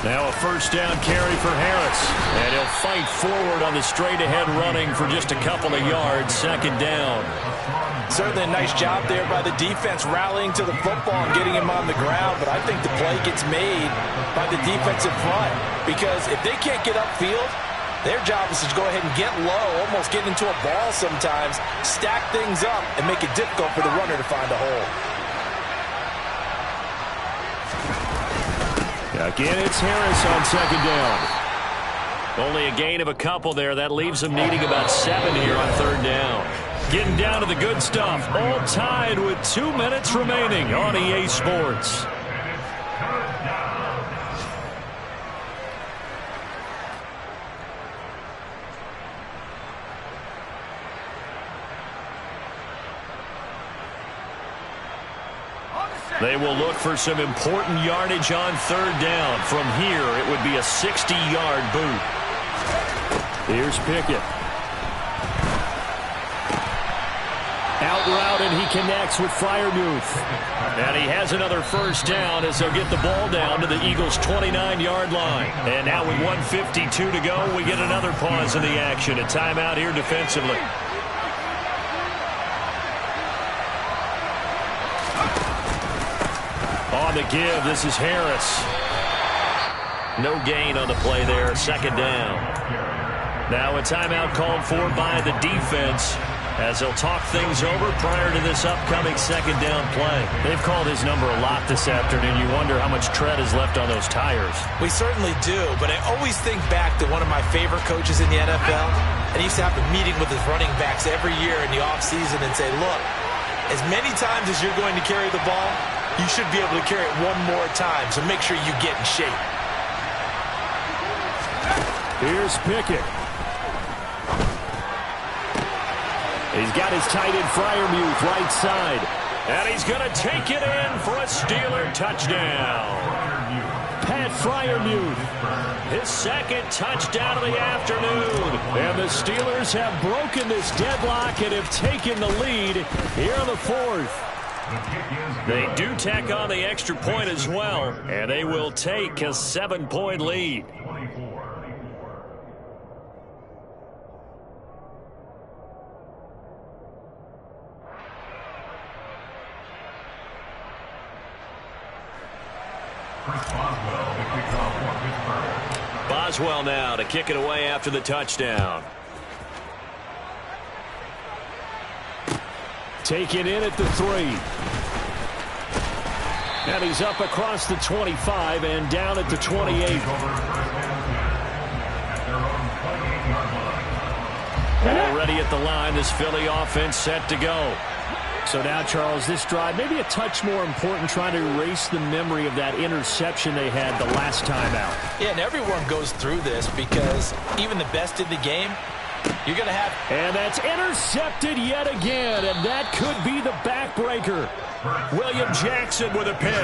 [SPEAKER 2] Now a 1st down carry for Harris. And he'll fight forward on the straight-ahead running for just a couple of yards. 2nd down.
[SPEAKER 4] Certainly a nice job there by the defense rallying to the football and getting him on the ground, but I think the play gets made by the defensive front because if they can't get upfield, their job is to go ahead and get low, almost get into a ball sometimes, stack things up, and make it difficult for the runner to find a hole.
[SPEAKER 2] Again, it's Harris on second down. Only a gain of a couple there. That leaves them needing about 7 here on third down. Getting down to the good stuff. All tied with 2 minutes remaining on EA Sports. They will look for some important yardage on third down. From here, it would be a 60-yard boot. Here's Pickett. Out route, and he connects with Freiermuth. And he has another first down as they'll get the ball down to the Eagles' 29-yard line. And now with 1:52 to go, we get another pause in the action. A timeout here defensively. On the give, this is Harris. No gain on the play there, second down. Now a timeout called for by the defense as they'll talk things over prior to this upcoming second down play. They've called his number a lot this afternoon. You wonder how much tread is left on those tires.
[SPEAKER 4] We certainly do, but I always think back to one of my favorite coaches in the NFL, and he used to have a meeting with his running backs every year in the offseason and say, look, as many times as you're going to carry the ball, you should be able to carry it one more time, so make sure you get in shape.
[SPEAKER 2] Here's Pickett. He's got his tight end Freiermuth right side. And he's going to take it in for a Steeler touchdown. Pat Freiermuth, his second touchdown of the afternoon. And the Steelers have broken this deadlock and have taken the lead here in the fourth. They do tack on the extra point as well, and they will take a 7-point lead. Boswell now to kick it away after the touchdown. Taken in at the 3. And he's up across the 25 and down at the 28. Already at the line, this Philly offense set to go. So now, Charles, this drive, maybe a touch more important, trying to erase the memory of that interception they had the last time out.
[SPEAKER 4] Yeah, and everyone goes through this because even the best in the game, you're going to have...
[SPEAKER 2] And that's intercepted yet again, and that could be the backbreaker. William Jackson with a pick.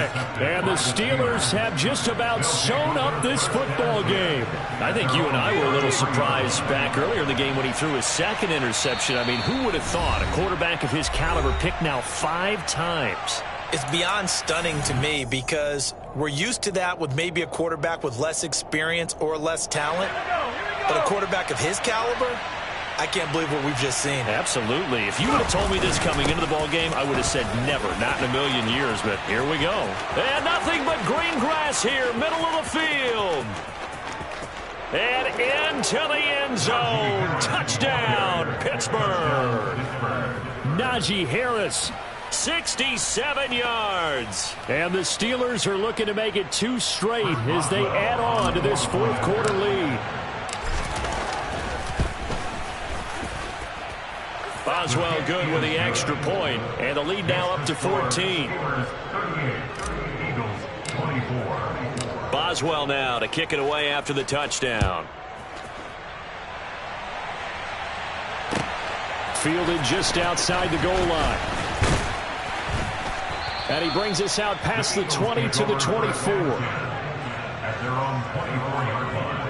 [SPEAKER 2] And the Steelers have just about sewn up this football game. I think you and I were a little surprised back earlier in the game when he threw his second interception. I mean, who would have thought a quarterback of his caliber picked now 5 times?
[SPEAKER 4] It's beyond stunning to me because we're used to that with maybe a quarterback with less experience or less talent. But a quarterback of his caliber, I can't believe what we've just seen.
[SPEAKER 2] Absolutely. If you would have told me this coming into the ball game, I would have said never, not in a million years. But here we go. And nothing but green grass here, middle of the field. And into the end zone. Touchdown, Pittsburgh. Najee Harris, 67 yards. And the Steelers are looking to make it 2 straight as they add on to this fourth quarter lead. Boswell good with the extra point, and the lead now up to 14. Boswell now to kick it away after the touchdown. Fielded just outside the goal line. And he brings us out past the 20 to the 24.
[SPEAKER 7] At their own 24-yard line.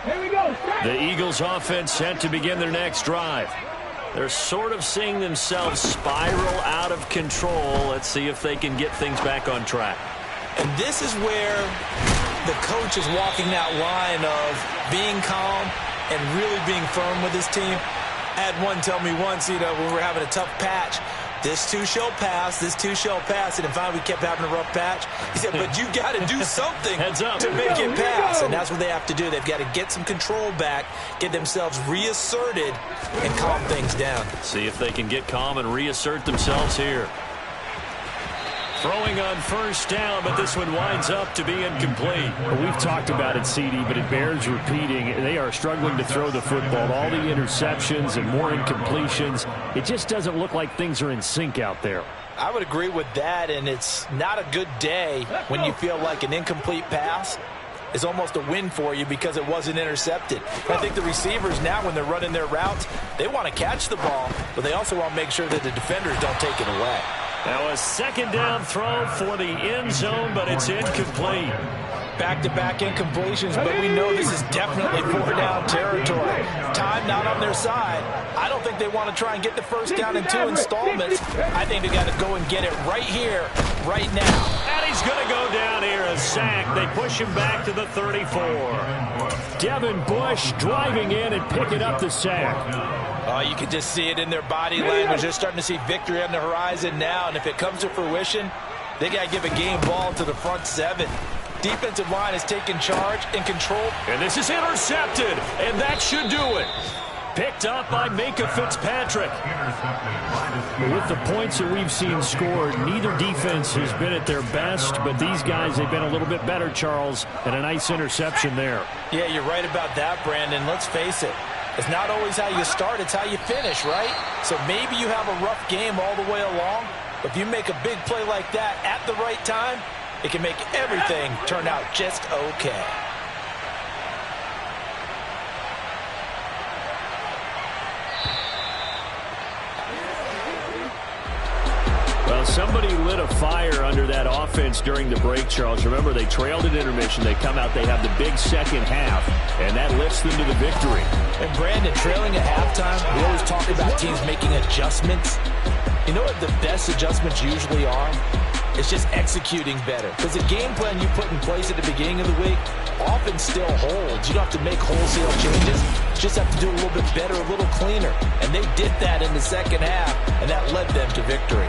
[SPEAKER 6] Here we go.
[SPEAKER 2] The Eagles offense set to begin their next drive.
[SPEAKER 5] They're sort of seeing themselves spiral out of control. Let's see if they can get things back on track.
[SPEAKER 4] And this is where the coach is walking that line of being calm and really being firm with his team. I had one tell me once, when we were having a tough patch, this too shall pass, this too shall pass. And finally we kept having a rough patch. He said, but you got to do something to make it pass. And that's what they have to do. They've got to get some control back, get themselves reasserted, and calm things down.
[SPEAKER 5] See if they can get calm and reassert themselves here. Throwing on first down, but this one winds up to be incomplete.
[SPEAKER 2] Well, we've talked about it, CD, but it bears repeating. They are struggling to throw the football. All the interceptions and more incompletions. It just doesn't look like things are in sync out there.
[SPEAKER 4] I would agree with that, and it's not a good day when you feel like an incomplete pass is almost a win for you because it wasn't intercepted. I think the receivers now, when they're running their routes, they want to catch the ball, but they also want to make sure that the defenders don't take it away.
[SPEAKER 5] Now a second down throw for the end zone, but it's incomplete.
[SPEAKER 4] Back-to-back incompletions, but we know this is definitely four-down territory. Time not on their side. I don't think they want to try and get the first down in 2 installments. I think they got to go and get it right here, right now.
[SPEAKER 5] And he's going to go down here, a sack. They push him back to the 34.
[SPEAKER 2] Devin Bush driving in and picking up the sack.
[SPEAKER 4] Oh, you can just see it in their body language. They're starting to see victory on the horizon now, and if it comes to fruition, they got to give a game ball to the front 7. Defensive line is taking charge and control.
[SPEAKER 5] And this is intercepted, and that should do it. Picked up by Micah Fitzpatrick.
[SPEAKER 2] With the points that we've seen scored, neither defense has been at their best, but these guys, they've been a little bit better, Charles, and a nice interception there.
[SPEAKER 4] Yeah, you're right about that, Brandon. Let's face it. It's not always how you start, it's how you finish, right? So maybe you have a rough game all the way along, but if you make a big play like that at the right time, it can make everything turn out just okay.
[SPEAKER 5] Well, somebody lit a fire under that offense during the break, Charles. Remember, they trailed at intermission. They come out, they have the big second half, and that lifts them to the victory.
[SPEAKER 4] And Brandon, trailing at halftime, we always talk about teams making adjustments. You know what the best adjustments usually are? It's just executing better. Because the game plan you put in place at the beginning of the week often still holds. You don't have to make wholesale changes. You just have to do a little bit better, a little cleaner. And they did that in the second half, and that led them to victory.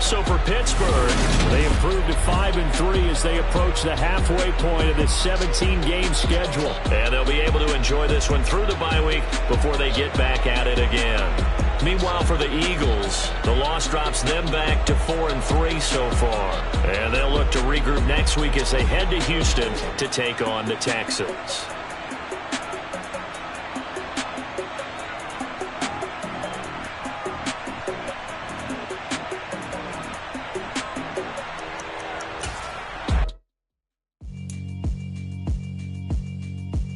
[SPEAKER 5] So for Pittsburgh, they improved to 5-3 as they approach the halfway point of this 17-game schedule. And they'll be able to enjoy this one through the bye week before they get back at it again. Meanwhile, for the Eagles, the loss drops them back to 4-3 so far. And they'll look to regroup next week as they head to Houston to take on the Texans.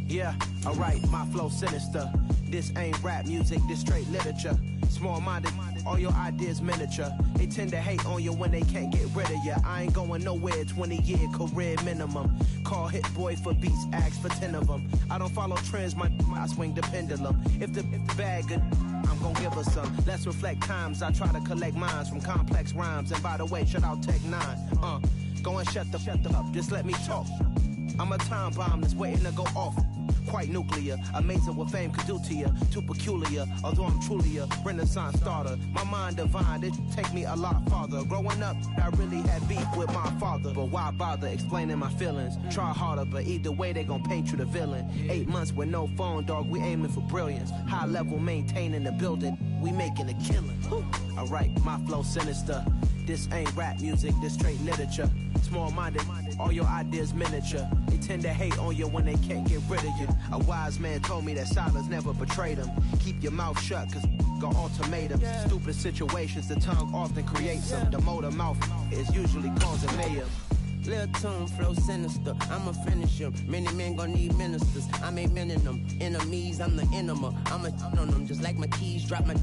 [SPEAKER 1] Yeah, alright, my flow sinister. This ain't rap music, this straight literature. Small-minded, all your ideas miniature. They tend to hate on you when they can't get rid of you. I ain't going nowhere, 20-year career minimum. Call Hit Boy for beats, ask for 10 of them. I don't follow trends, I swing the pendulum. If the bag good, I'm gonna give her some. Let's reflect times, I try to collect minds from complex rhymes. And by the way, shout out Tech 9. Go and shut the up, just let me talk. I'm a time bomb that's waiting to go off. Quite nuclear, amazing what fame could do to you. Too peculiar, although I'm truly a Renaissance starter. My mind divine, it take me a lot farther. Growing up, I really had beef with my father. But why bother explaining my feelings? Try harder, but either way they gon' paint you the villain. 8 months with no phone, dog, we aiming for brilliance. High level maintaining the building, we making a killing. Alright, my flow sinister. This ain't rap music, this straight literature. Small-minded, all your ideas miniature. They tend to hate on you when they can't get rid of you. A wise man told me that silence never betrayed him. Keep your mouth shut, cause got ultimatums. Stupid situations, the tongue often creates them. The motor mouth is usually causing mayhem.
[SPEAKER 8] Lil' tune, flow sinister, I'ma finish him. Many men gon' need ministers, I ain't mending them. Enemies, I'm the enema, I'ma on them just like my keys, drop my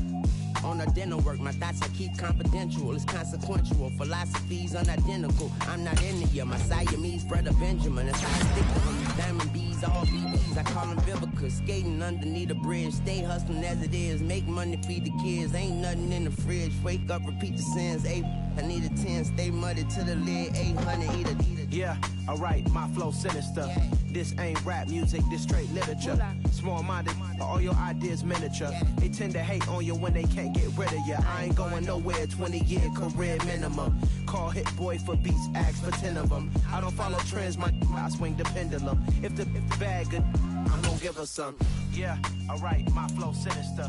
[SPEAKER 8] On a dental work, my thoughts I keep confidential. It's consequential. Philosophies unidentical. I'm not into you. My Siamese brother Benjamin. That's how I stick to him. Diamond bees, all BBs. I call them Vivica. Skating underneath a bridge. Stay hustling as it is. Make money, feed the kids. Ain't nothing in the fridge. Wake up, repeat the sins. I need a 10. Stay muddy to the lid. 800. Eat a.
[SPEAKER 1] Yeah, alright, my flow sinister. Yeah. This ain't rap music, this straight literature. Small-minded, all your ideas miniature. Yeah. They tend to hate on you when they can't get rid of you. I ain't going nowhere, 20-year career minimum. Call Hit Boy for beats, ask for 10 of them. I don't follow trends, I swing the pendulum. If the bag good, I'm gonna give her some. Yeah, alright, my flow sinister.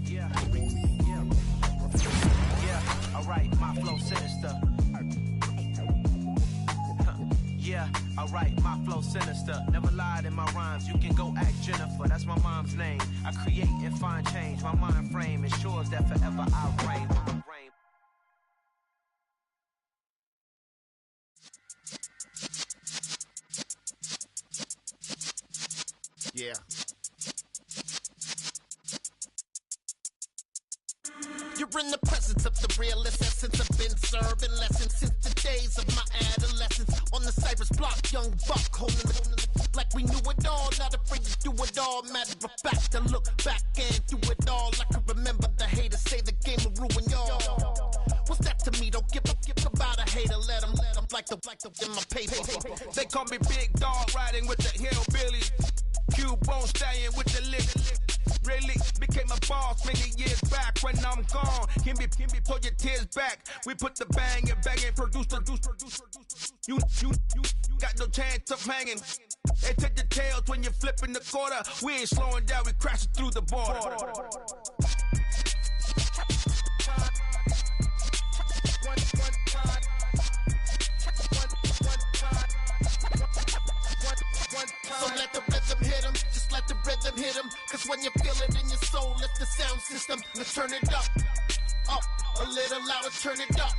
[SPEAKER 1] Yeah, alright, my flow sinister. Yeah, alright, my flow sinister. Never lied in my rhymes, you can go ask Jennifer. That's my mom's name. I create and find change. My mind frame ensures that forever I'll reign.
[SPEAKER 9] Yeah. You're in the presence of the realest essence. I've been serving lessons since the days of my adolescence. On the Cypress block, young buck, holding the like we knew it all. Not afraid to do it all. Matter of fact, to look back and do it all. I can remember the haters say the game will ruin y'all. What's that to me? Don't give about a hater. Let them like the in my paper.
[SPEAKER 10] They call me Big Dog, riding with the hillbillies. Q-Bone stallion with the lick. Really became a boss many years back. When I'm gone, can be pull your tears back. We put the bang and produce. You got no chance of hanging. They take the tails when you're flipping the quarter. We ain't slowing down, we crashing through the border.
[SPEAKER 9] So let the rhythm hit him, just let the rhythm hit him. Cause when you feel it in your soul, lift the sound system. Let's turn it up, a little louder, turn it up,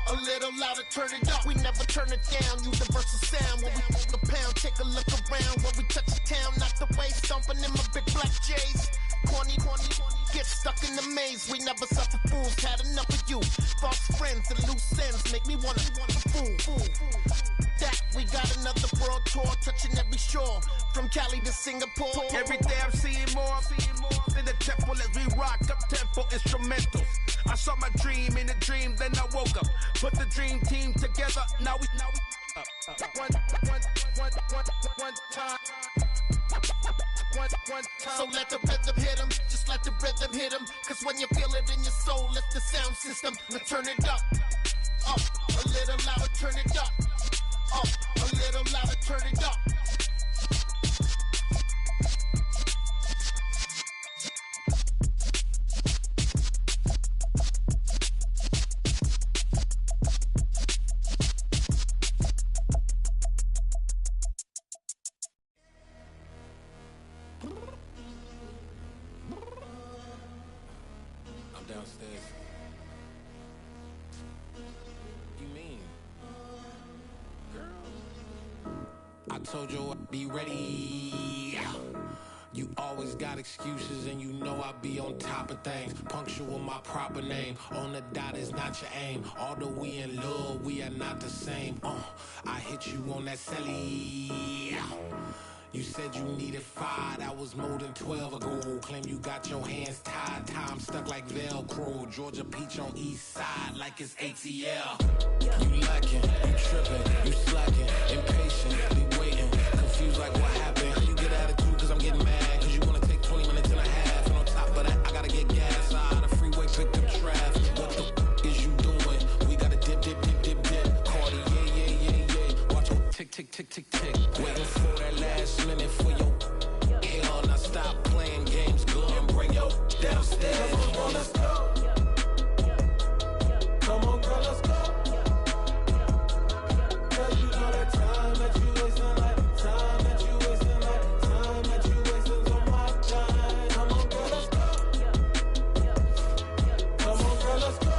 [SPEAKER 9] a little louder, turn it up. We never turn it down, universal sound. When we move the pound, take a look around. When we touch the town, knock the way, stomping in my big black J's. Corny, get stuck in the maze. We never suffer fools, had enough of you. False friends and loose ends make me wanna fool. That we got another world tour, touching every shore, from Cali to Singapore.
[SPEAKER 10] Every day I'm seeing more in the temple as we rock up tempo instrumentals. I saw my dream in a dream, then I woke up. Put the dream team together, now we one time.
[SPEAKER 9] So let the rhythm hit him, just let the rhythm hit him. Cause when you feel it in your soul, lift the sound system. Now turn it up, a little louder, turn it up, a little louder, turn it up.
[SPEAKER 11] Downstairs. You mean? Girl, I told you I'd be ready. You always got excuses and you know I be on top of things. Punctual my proper name. On the dot is not your aim. Although we in love, we are not the same. I hit you on that celly. You said you needed 5, that was more than 12 ago. Claim you got your hands tied, time stuck like Velcro. Georgia Peach on east side like it's ATL. You lacking, you tripping, you slacking, impatient, waiting, confused like what happened. You get attitude cause I'm getting mad, cause you wanna take 20 minutes and a half. And on top of that, I gotta get gas out of the freeway, pick up traffic. What the f is you doing? We gotta dip. Cardi, yeah. Watch your tick. Waiting for that last minute for your hell. Now stop playing games, go and bring your downstairs. Come on, girl, let's go. Come on, girl, let's go. Cause you know that time that you wasting, like time that you wasting, like time that you wasting on my time. Come on, girl, let's go. Come on, girl, let's go.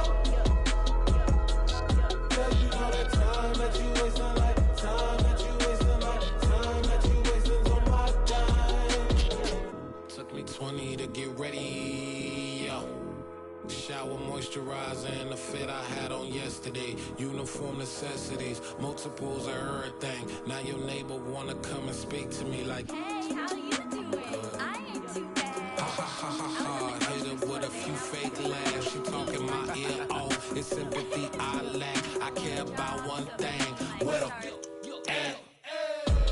[SPEAKER 11] Cause you know that time that you wasting, like time that you wasting, like time that you wasting on my time. Took me 20 to get ready, yo. moisturizer and the fit I had on yesterday. Uniform necessities, multiples of everything. Now your neighbor wanna come and speak to me like,
[SPEAKER 12] hey, how you doing? I ain't too bad.
[SPEAKER 11] Ha ha ha ha ha. Hit her with a few fake laughs. She talking my ear off. It's sympathy I lack. I care about one thing. What up?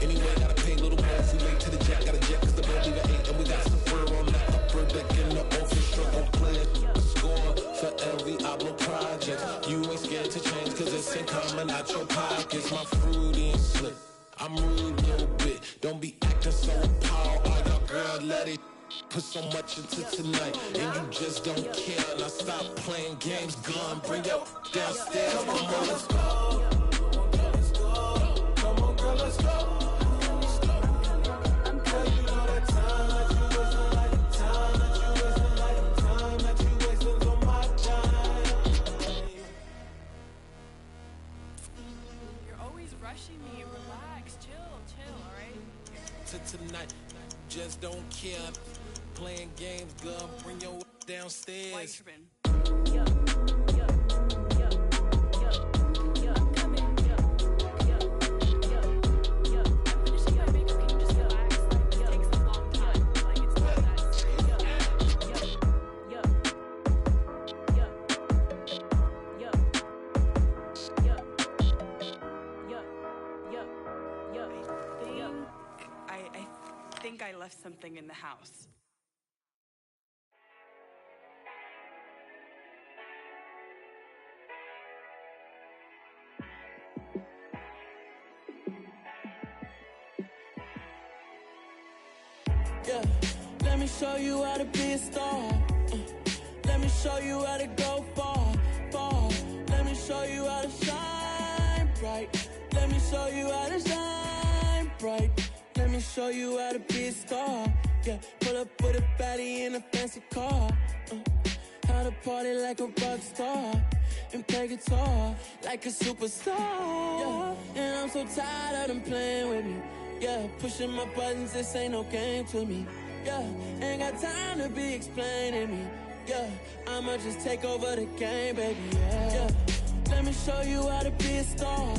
[SPEAKER 11] Anyway, gotta pay a little more. If we late to the jack, got a jet, cause the bed leave at 8. And we got some fur on the upper deck in the office. Struggle playing a score for every Ablo project. You ain't scared to change, cause it's ain't coming out your pockets. My fruity and slip. I'm rude a little bit. Don't be acting so appalled. Oh, your girl, let it put so much into tonight. And you just don't care. Now stop playing games, gun. Bring your downstairs. Come on, girl, let's go. Come on, girl, let's go. Tonight, just don't care. Playing games, girl, bring your downstairs.
[SPEAKER 13] I left something in the house.
[SPEAKER 14] Yeah, let me show you how to be a star. Let me show you how to go far, far. Let me show you how to shine bright. Let me show you how to shine bright. Let me show you how to be a star. Yeah, pull up with a baddie in a fancy car. How to party like a rock star and play guitar like a superstar. Yeah, and I'm so tired of them playing with me. Yeah, pushing my buttons, this ain't no game to me. Yeah, ain't got time to be explaining me. Yeah, I'ma just take over the game, baby. Yeah, let me show you how to be a star.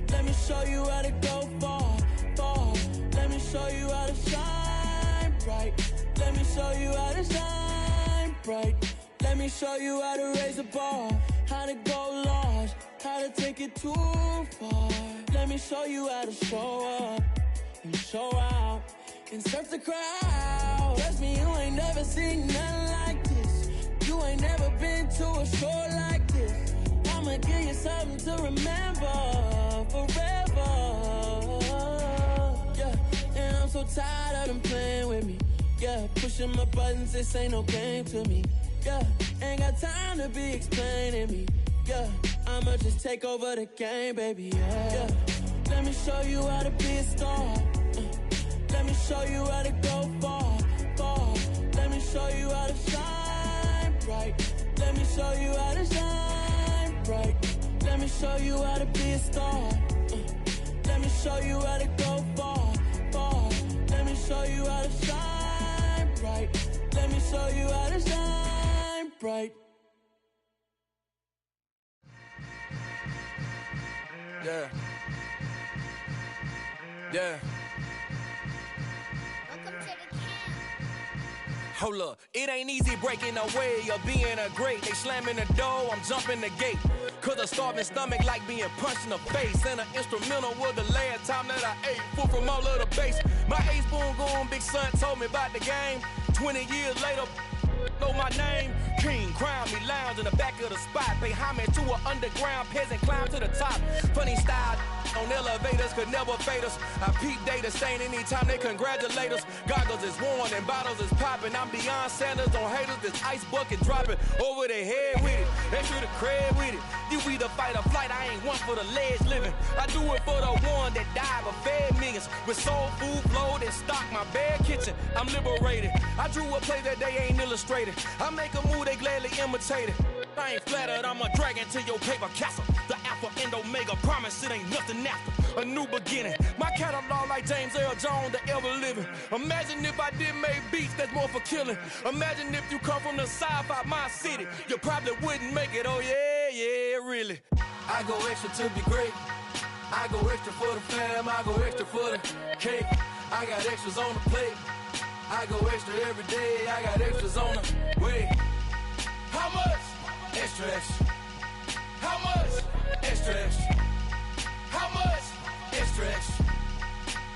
[SPEAKER 14] Let me show you how to go far, far. Let me show you how to shine bright. Let me show you how to shine bright. Let me show you how to raise the bar, how to go large, how to take it too far. Let me show you how to show up and show out and surf the crowd. Trust me, you ain't never seen nothing like this. You ain't never been to a show like this. I'ma give you something to remember forever. Yeah, and I'm so tired of them playing with me. Yeah, pushing my buttons, this ain't no game to me. Yeah, ain't got time to be explaining me. Yeah, I'ma just take over the game, baby. Yeah, let me show you how to be a star. Let me show you how to go far, far. Let me show you how to shine bright. Let me show you how to shine bright. Let me show you how to be a star. Let me show you how to go far, far. Let me show you how to shine bright. Let me show you how to shine bright.
[SPEAKER 10] Yeah. Yeah. Hold up, it ain't easy breaking away or being a great. They slamming the door, I'm jumping the gate. Cause a starving stomach like being punched in the face. And an instrumental was the last time that I ate. Food from all of the base. My ace boom going, big son told me about the game. 20 years later, know my name. King, crown me, lounge in the back of the spot. Pay homage to an underground peasant, climb to the top. Funny style on elevators could never fade us. I peep data stain anytime they congratulate us. Goggles is worn and bottles is popping. I'm Deion Sanders on haters, this ice bucket dropping over their head with it. They should have cred with it. You either fight or flight, I ain't one for the ledge living. I do it for the one that died but fed millions. With soul food flowed and stocked my bad kitchen. I'm liberated. I drew a play that they ain't illustrated. I make a move, they gladly imitate it. I ain't flattered, I'm a dragon to your paper castle. The alpha and omega, promise it ain't nothing after. a new beginning. My catalog like James Earl Jones, the ever living. Imagine if I did make beats that's more for killing. Imagine if you come from the sci-fi my city, you probably wouldn't make it. Oh yeah, really.
[SPEAKER 15] I go extra to be great. I go extra for the fam. I go extra for the cake. I got extras on the plate. I go extra every day. I got extras on the way. How much? Extra, extra. How much? Extra, extra. How much? Extra, extra.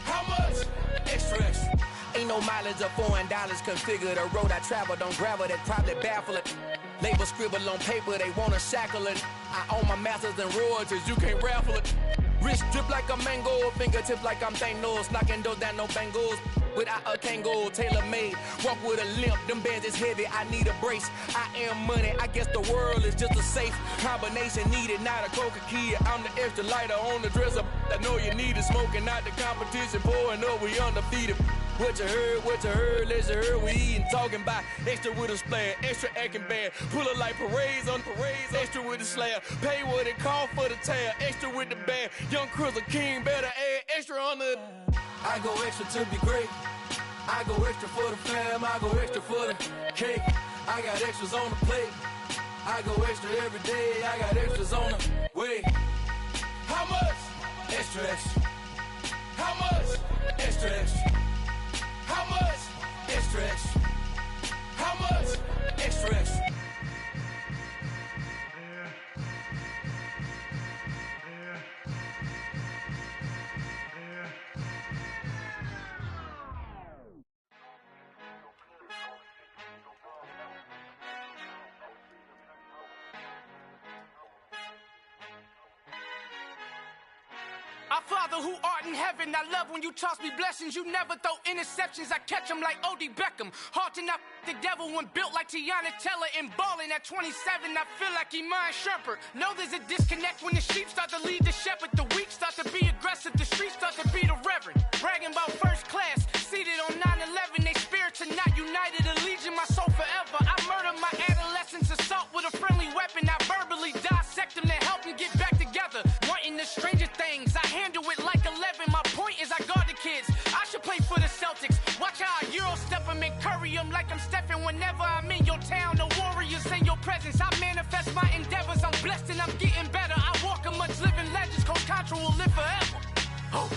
[SPEAKER 15] How much? Extra, extra.
[SPEAKER 10] Ain't no mileage of $4 configure the road I travel. Don't gravel, that probably baffle it. Label scribble on paper, they wanna shackle it. I own my masters and royalties, you can't raffle it. Wrist drip like a mango, fingertips like I'm Thanos. Knocking doors down, no bangles. Without a Kango, tailor-made. Walk with a limp, them bands is heavy, I need a brace. I am money, I guess the world is just a safe combination needed, not a coca key. I'm the extra lighter on the dresser. I know you need it, smoking out the competition, pouring up, we undefeated. What you heard, let's heard, we eating, talking about extra with a splash, extra acting bad, pull it like parades on parades, extra with the slab, pay what it cost for the tab, extra with the bag, young Chris a king, better add extra on the...
[SPEAKER 15] I go extra to be great. I go extra for the fam. I go extra for the cake. I got extras on the plate. I go extra every day. I got extras on the way. How much? Extra, extra. How much? Extra, extra. How much? Extra, extra. How much? Extra, extra.
[SPEAKER 10] Our Father who art in heaven, I love when you toss me blessings. You never throw interceptions, I catch them like O.D. Beckham. Hard to not the devil when built like Tiana Teller and balling at 27. I feel like Iman Shumpert. Know there's a disconnect when the sheep start to lead the shepherd. The weak start to be aggressive, the streets start to be the reverend. Bragging about first class, seated on 9/11. They spirits are not united, a legion, my soul forever. I murder my adolescence, assault with a friendly weapon. I verbally dissect them to help them get back together. Wanting the stranger things, I handle it like 11. My point is I guard the kids. I should play for the Celtics. Watch how I Euro step them and curry them like I'm stepping. Whenever I'm in your town, the warriors in your presence. I manifest my endeavors. I'm blessed and I'm getting better. I walk amongst living legends. Coach Contra will live forever. Oh.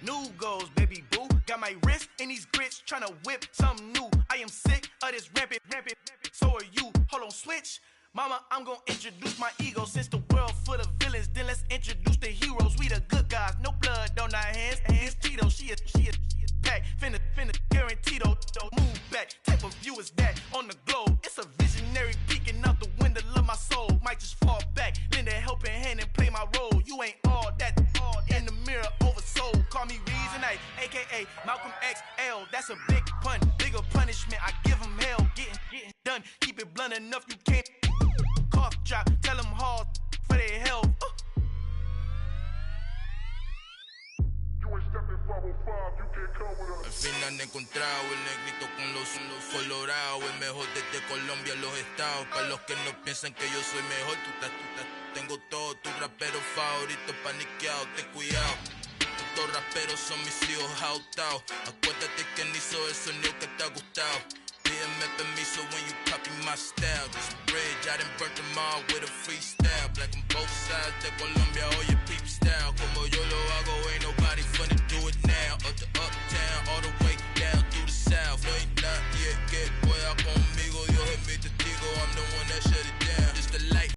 [SPEAKER 10] New goals, baby boo. Got my wrist in these grits, tryna whip something new. I am sick of this rampant. So are you. Hold on, switch. Mama, I'm gonna introduce my ego. Since the world full of villains, then let's introduce the heroes. We the good guys, no blood on our hands. Hands Tito, she a pack. Finna guarantee don't move back. Type of view is that on the globe. It's a visionary peeking out the window of my soul. Might just fall back, lend a helping hand and play my role. You ain't all that in the mirror oversold. Call me Reason A, aka Malcolm XL. That's a big pun, bigger punishment. I give him hell, getting done. Keep it blunt enough, you can't cough drop. Tell them hard for their health.
[SPEAKER 16] Al fin han encontrado el negrito con los colorados, el mejor desde Colombia, los estados. Para los que no piensan que yo soy mejor, tengo todo, tus raperos favoritos paniqueados, ten cuidado. Estos raperos son mis hijos adoptados. Acuérdate que ni hizo el sonido que te ha gustado. Pídeme permiso when you copy my style. This bridge, I done burnt them all with a freestyle. Black on both sides de Colombia, oye peep style. Como yo lo hago, ain't nobody